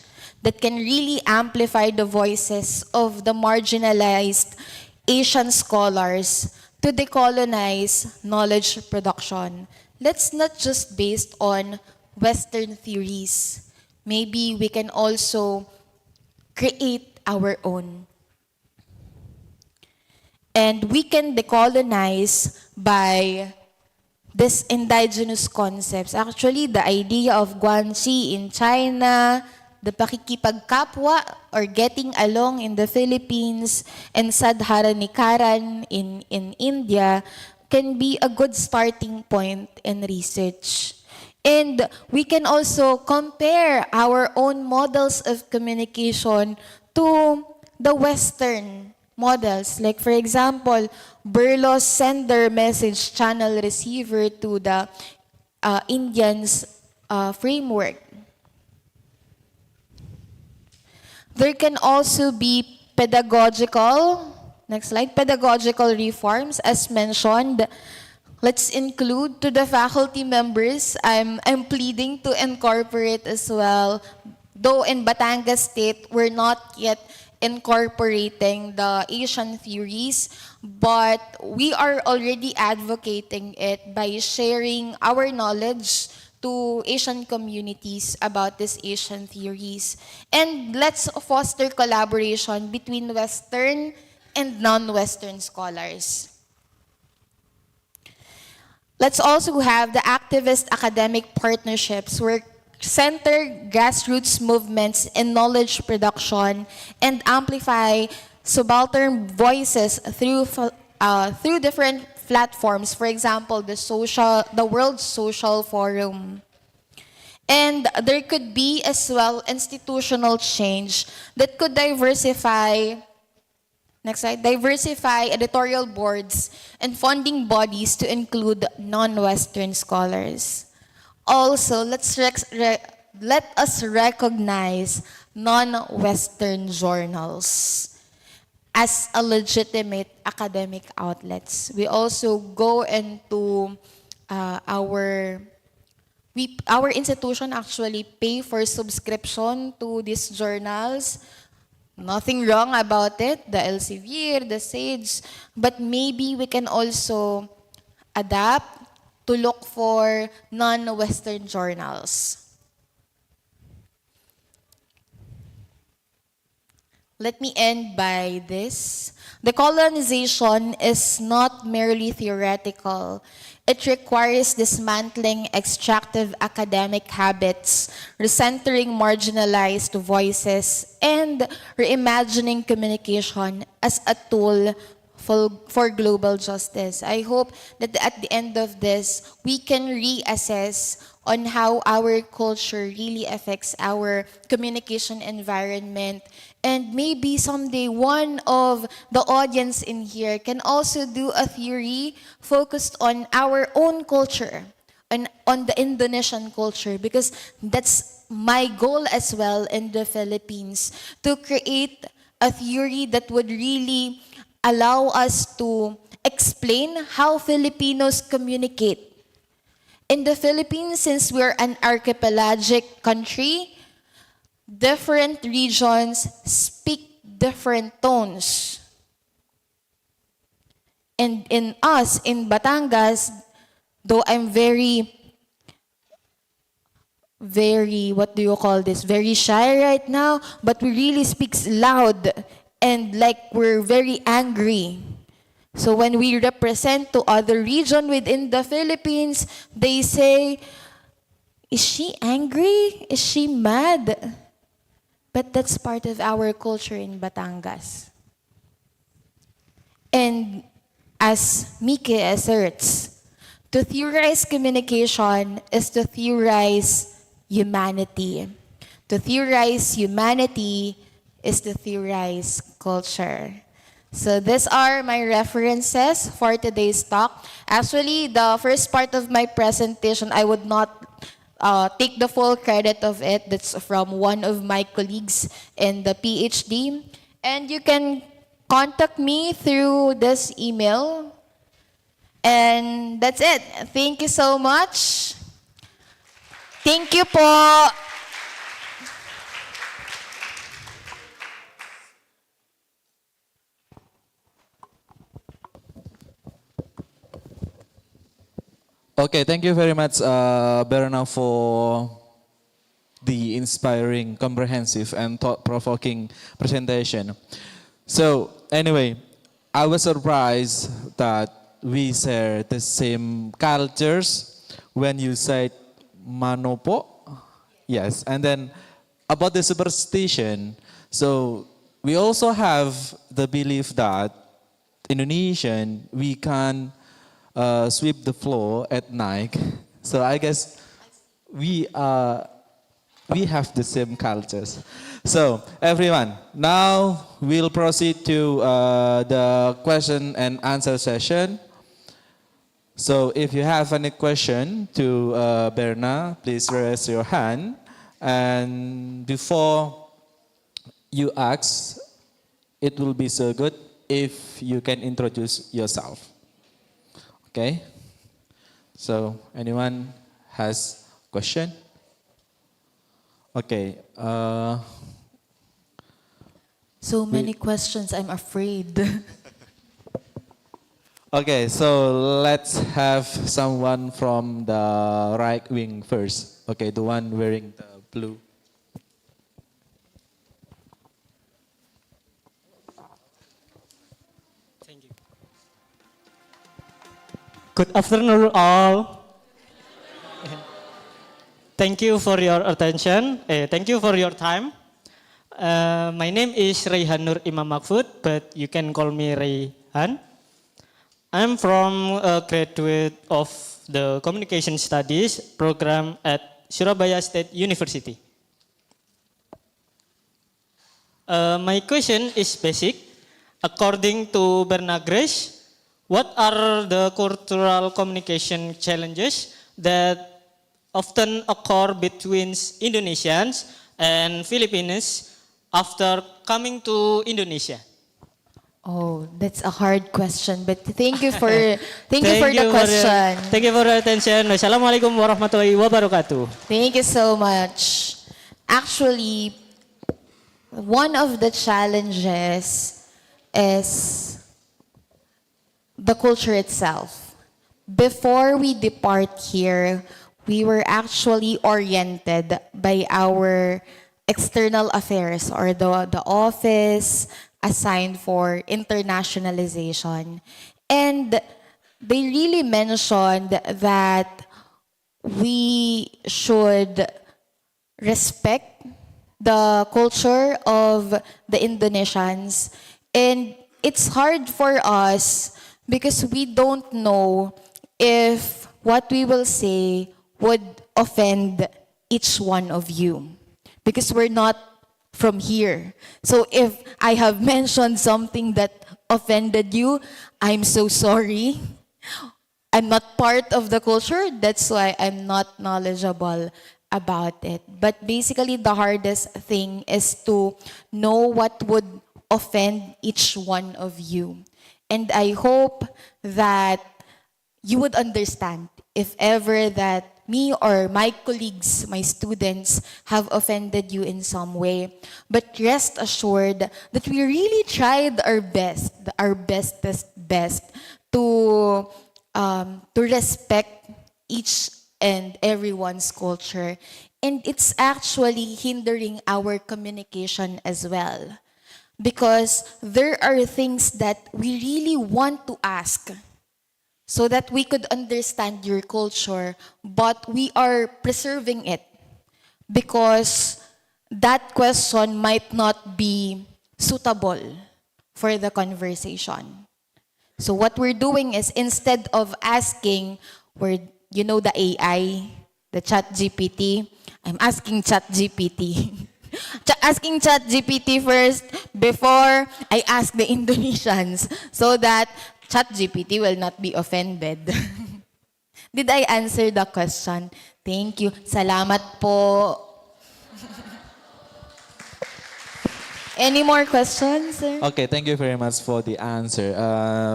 that can really amplify the voices of the marginalized Asian scholars to decolonize knowledge production. Let's not just based on Western theories. Maybe we can also create our own. And we can decolonize by these indigenous concepts. Actually, the idea of Guanxi in China, the pakikipagkapwa or getting along in the Philippines, and sadharanikaran in India can be a good starting point in research. And we can also compare our own models of communication to the Western models. Like for example, Berlo's sender message channel receiver to the Indians framework. There can also be next slide, pedagogical reforms as mentioned. Let's include to the faculty members, I'm pleading to incorporate as well, though in Batangas State, we're not yet incorporating the Asian theories, but we are already advocating it by sharing our knowledge to Asian communities about these Asian theories. And let's foster collaboration between Western and non-Western scholars. Let's also have the activist academic partnerships where center grassroots movements in knowledge production and amplify subaltern voices through different platforms. For example, the World Social Forum. And there could be as well institutional change that could diversify editorial boards and funding bodies to include non-Western scholars. Also, let us recognize non-Western journals as a legitimate academic outlets. We also go into our institution actually pay for subscription to these journals. Nothing wrong about it, the Elsevier, the Sage, but maybe we can also adapt to look for non-Western journals. Let me end by this. Decolonization is not merely theoretical. It requires dismantling extractive academic habits, recentering marginalized voices, and reimagining communication as a tool for global justice. I hope that at the end of this, we can reassess on how our culture really affects our communication environment. And maybe someday one of the audience in here can also do a theory focused on our own culture, on the Indonesian culture, because that's my goal as well in the Philippines, to create a theory that would really allow us to explain how Filipinos communicate. In the Philippines, since we're an archipelagic country, different regions speak different tones. And in us, in Batangas, though I'm very, what do you call this, very shy right now, but we really speak loud and like we're very angry. So when we represent to other region within the Philippines, they say, is she angry? Is she mad? But that's part of our culture in Batangas. And as Mike asserts, to theorize communication is to theorize humanity. To theorize humanity is to theorize culture. So these are my references for today's talk. Actually, the first part of my presentation, I would not take the full credit of it. That's from one of my colleagues in the PhD. And you can contact me through this email. And that's it. Thank you so much. Thank you po. Okay, thank you very much, Berna, for the inspiring, comprehensive, and thought-provoking presentation. So, anyway, I was surprised that we share the same cultures when you said manopo. Yes, and then about the superstition. So, we also have the belief that Indonesian, we can sweep the floor at night. So I guess we are we have the same cultures. So everyone, now we'll proceed to the question and answer session. So if you have any question to Berna, please raise your hand. And before you ask, it will be so good if you can introduce yourself. Okay? So anyone has question? Okay. So many questions, I'm afraid. Okay, so let's have someone from the right wing first. Okay, the one wearing the blue. Thank you. Good afternoon, all. Thank you for your attention. Thank you for your time. My name is Rayhan Nur Imam Mahfud, but you can call me Rayhan. I'm from a graduate of the Communication Studies program at Surabaya State University. My question is basic. According to Berna Grace, what are the cultural communication challenges that often occur between Indonesians and Filipinos after coming to Indonesia? Oh, that's a hard question, but thank you for the question. Thank you for your attention. Wassalamualaikum warahmatullahi wabarakatuh. Thank you so much. Actually, one of the challenges is the culture itself. Before we depart here, we were actually oriented by our external affairs or the office assigned for internationalization. And they really mentioned that we should respect the culture of the Indonesians. And it's hard for us because we don't know if what we will say would offend each one of you. Because we're not from here. So if I have mentioned something that offended you, I'm so sorry. I'm not part of the culture. That's why I'm not knowledgeable about it. But basically, the hardest thing is to know what would offend each one of you. And I hope that you would understand if ever that me or my colleagues, my students have offended you in some way. But rest assured that we really tried our best, our bestest best to respect each and everyone's culture. And it's actually hindering our communication as well. Because there are things that we really want to ask so that we could understand your culture, but we are preserving it because that question might not be suitable for the conversation. So what we're doing is instead of asking, you know the AI, the chat GPT, I'm asking chat GPT. Asking chat GPT first before I ask the Indonesians so that ChatGPT will not be offended. Did I answer the question? Thank you. Salamat po. Any more questions, sir? Okay, thank you very much for the answer.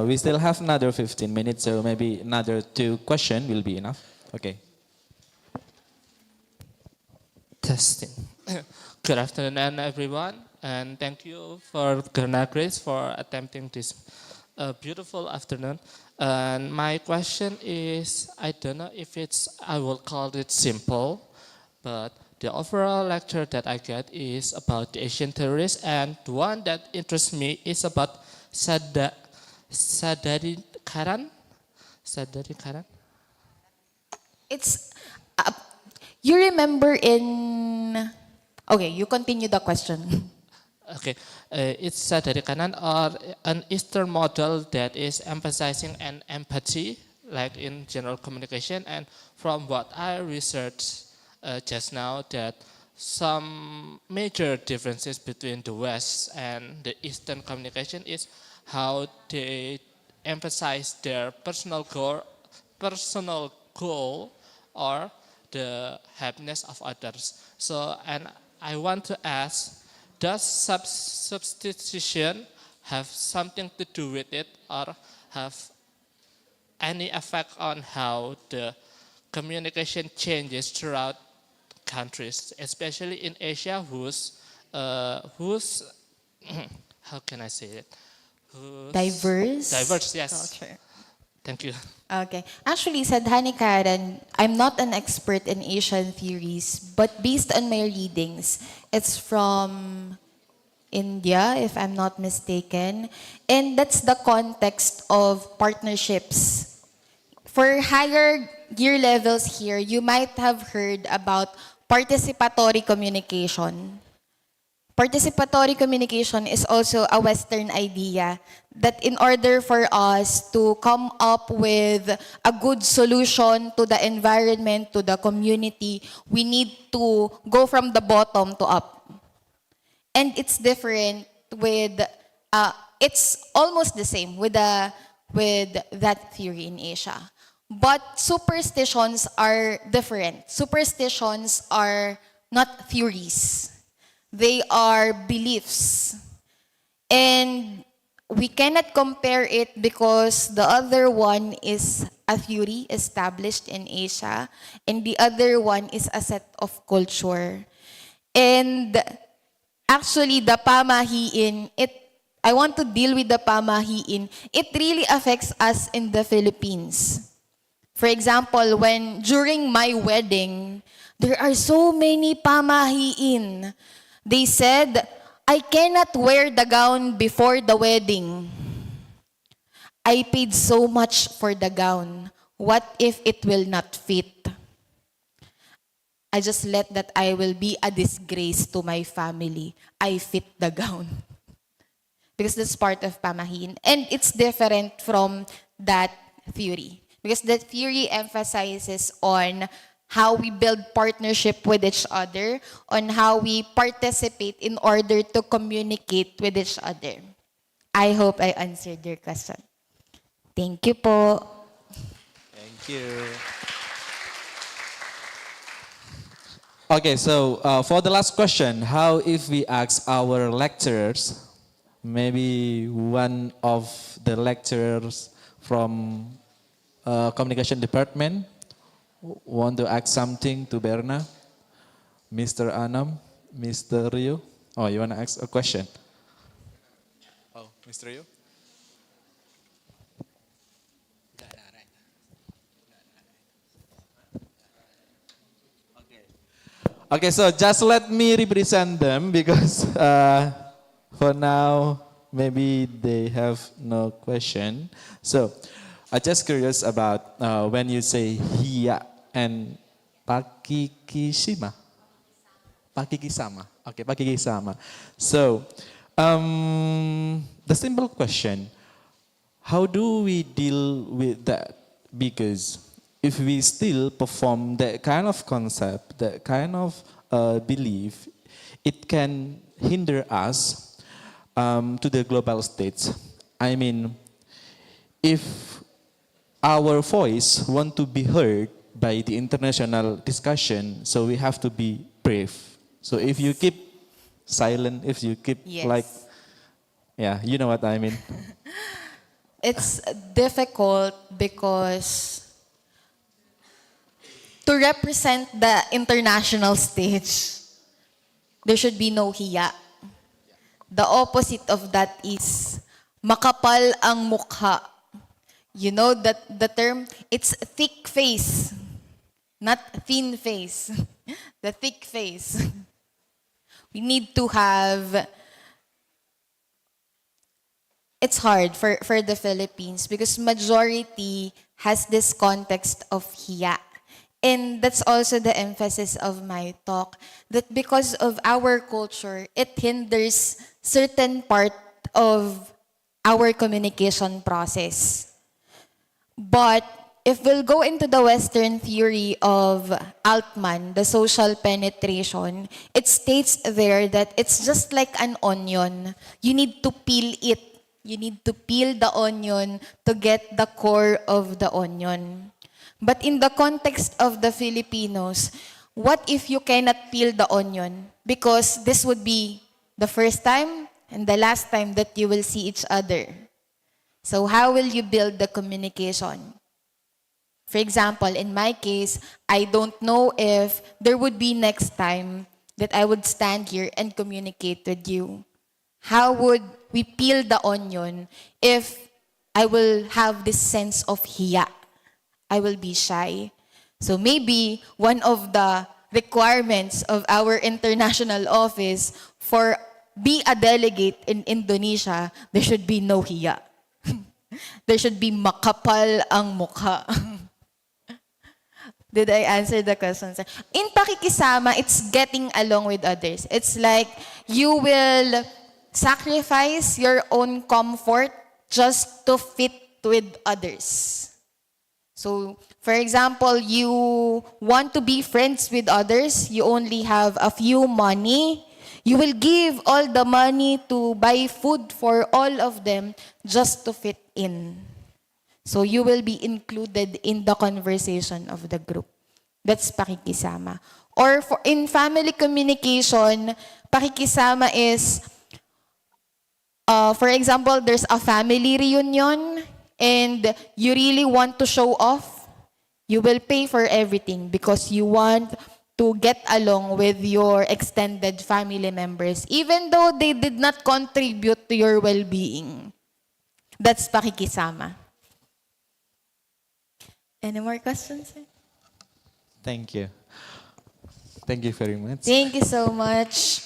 We still have another 15 minutes, so maybe another 2 questions will be enough. Okay. Testing. Good afternoon, everyone, and thank you for Gerna Grace for attempting this beautiful afternoon. And my question is, I don't know if I will call it simple, but the overall lecture that I get is about the Asian terrorists, and the one that interests me is about Sadari Karan. It's, you remember in, okay, you continue the question. Okay, it's Sadari Kanan or an Eastern model that is emphasizing an empathy, like in general communication. And from what I researched, just now that some major differences between the West and the Eastern communication is how they emphasize their personal goal or the happiness of others. So, and I want to ask, does substitution have something to do with it or have any effect on how the communication changes throughout countries, especially in Asia, whose how can I say it? Diverse. Diverse, yes. Culture. Thank you. Okay. Actually, Sadhani Karen, I'm not an expert in Asian theories, but based on my readings, it's from India, if I'm not mistaken. And that's the context of partnerships. For higher gear levels here, you might have heard about participatory communication. Participatory communication is also a Western idea that in order for us to come up with a good solution to the environment, to the community, we need to go from the bottom to up. And it's different with, it's almost the same with that theory in Asia. But superstitions are different. Superstitions are not theories. They are beliefs. And we cannot compare it because the other one is a theory established in Asia and the other one is a set of culture. And actually, the pamahiin, I want to deal with the pamahiin. It really affects us in the Philippines. For example, during my wedding, there are so many pamahiin. They said, I cannot wear the gown before the wedding. I paid so much for the gown. What if it will not fit? I just let that I will be a disgrace to my family. I fit the gown. Because that's part of pamahiin. And it's different from that theory. Because that theory emphasizes on how we build partnership with each other, on how we participate in order to communicate with each other. I hope I answered your question. Thank you po. Thank you. Okay, so for the last question, how if we ask our lecturers, maybe one of the lecturers from communication department want to ask something to Berna? Mr. Anam, Mr. Rio? Oh, you want to ask a question? Oh, Mr. Rio? Okay, so just let me represent them because for now, maybe they have no question. So, I'm just curious about when you say hiya and pakikisima. Pakikisama. Okay, pakikisama. So, the simple question, how do we deal with that? Because if we still perform that kind of concept, that kind of belief, it can hinder us to the global stage. I mean, if our voice want to be heard by the international discussion, so we have to be brave. So if you keep silent, if you keep like, yeah, you know what I mean. It's difficult because to represent the international stage, there should be no hiya. The opposite of that is makapal ang mukha. You know that the term, it's thick face, not thin face. The thick face. We need to have, it's hard for the Philippines because majority has this context of hiya. And that's also the emphasis of my talk, that because of our culture, it hinders certain part of our communication process. But if we'll go into the Western theory of Altman, the social penetration, it states there that it's just like an onion. You need to peel it. You need to peel the onion to get the core of the onion. But in the context of the Filipinos, what if you cannot peel the onion? Because this would be the first time and the last time that you will see each other. So how will you build the communication? For example, in my case, I don't know if there would be next time that I would stand here and communicate with you. How would we peel the onion if I will have this sense of hiya? I will be shy. So maybe one of the requirements of our international office for be a delegate in Indonesia, there should be no hiya. There should be makapal ang mukha. Did I answer the question, sir? In pakikisama, it's getting along with others. It's like you will sacrifice your own comfort just to fit with others. So, for example, you want to be friends with others, you only have a few money, you will give all the money to buy food for all of them just to fit in. So you will be included in the conversation of the group. That's pakikisama. Or in family communication, pakikisama is, for example, there's a family reunion and you really want to show off. You will pay for everything because you want to get along with your extended family members, even though they did not contribute to your well-being. That's pakikisama. Any more questions, sir? Thank you. Thank you very much. Thank you so much.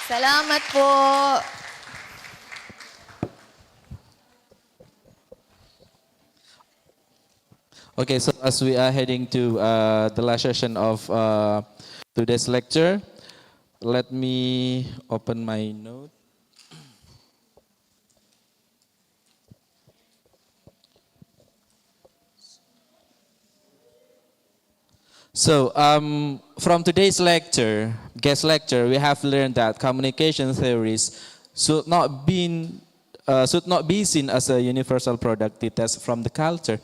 Salamat po. Okay, so as we are heading to the last session of today's lecture, let me open my note. So, from today's guest lecture, we have learned that communication theories should not be seen as a universal product detached from the culture.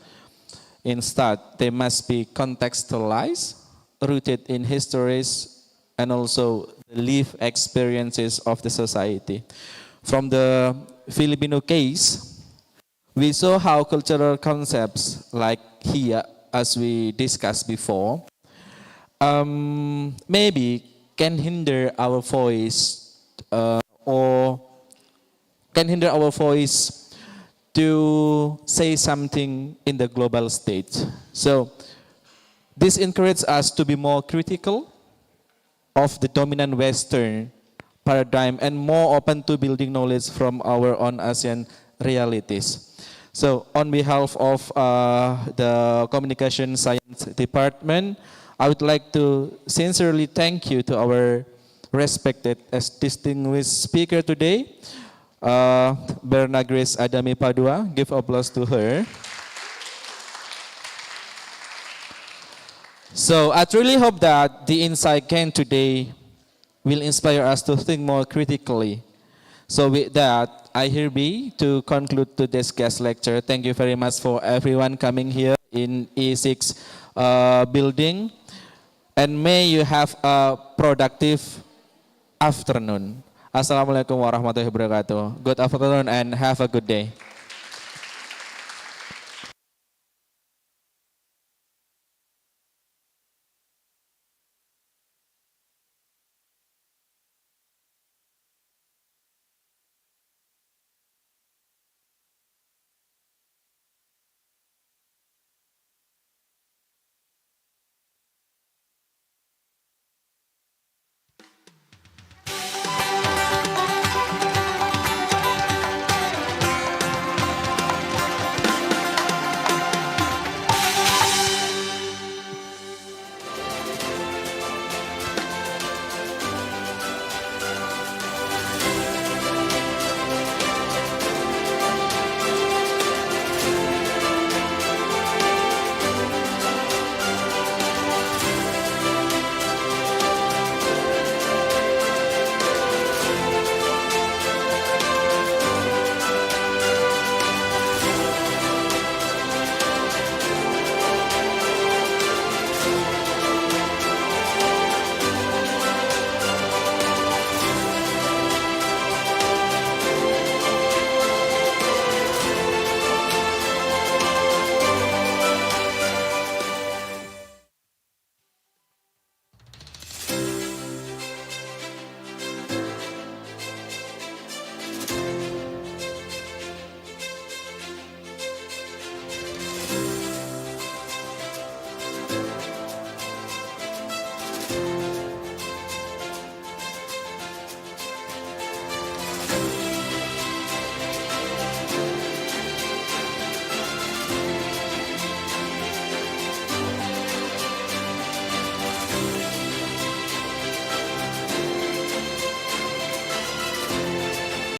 Instead, they must be contextualized, rooted in histories, and also the lived experiences of the society. From the Filipino case, we saw how cultural concepts like hiya, as we discussed before, maybe can hinder our voice or can hinder our voice to say something in the global stage. So this encourages us to be more critical of the dominant Western paradigm and more open to building knowledge from our own ASEAN realities. So on behalf of the Communication Science Department, I would like to sincerely thank you to our respected as distinguished speaker today, Berna Grace Adami Padua. Give applause to her. So I truly hope that the insight gained today will inspire us to think more critically. So with that, I hereby to conclude today's guest lecture. Thank you very much for everyone coming here in E6 building. And may you have a productive afternoon. Assalamualaikum warahmatullahi wabarakatuh. Good afternoon and have a good day.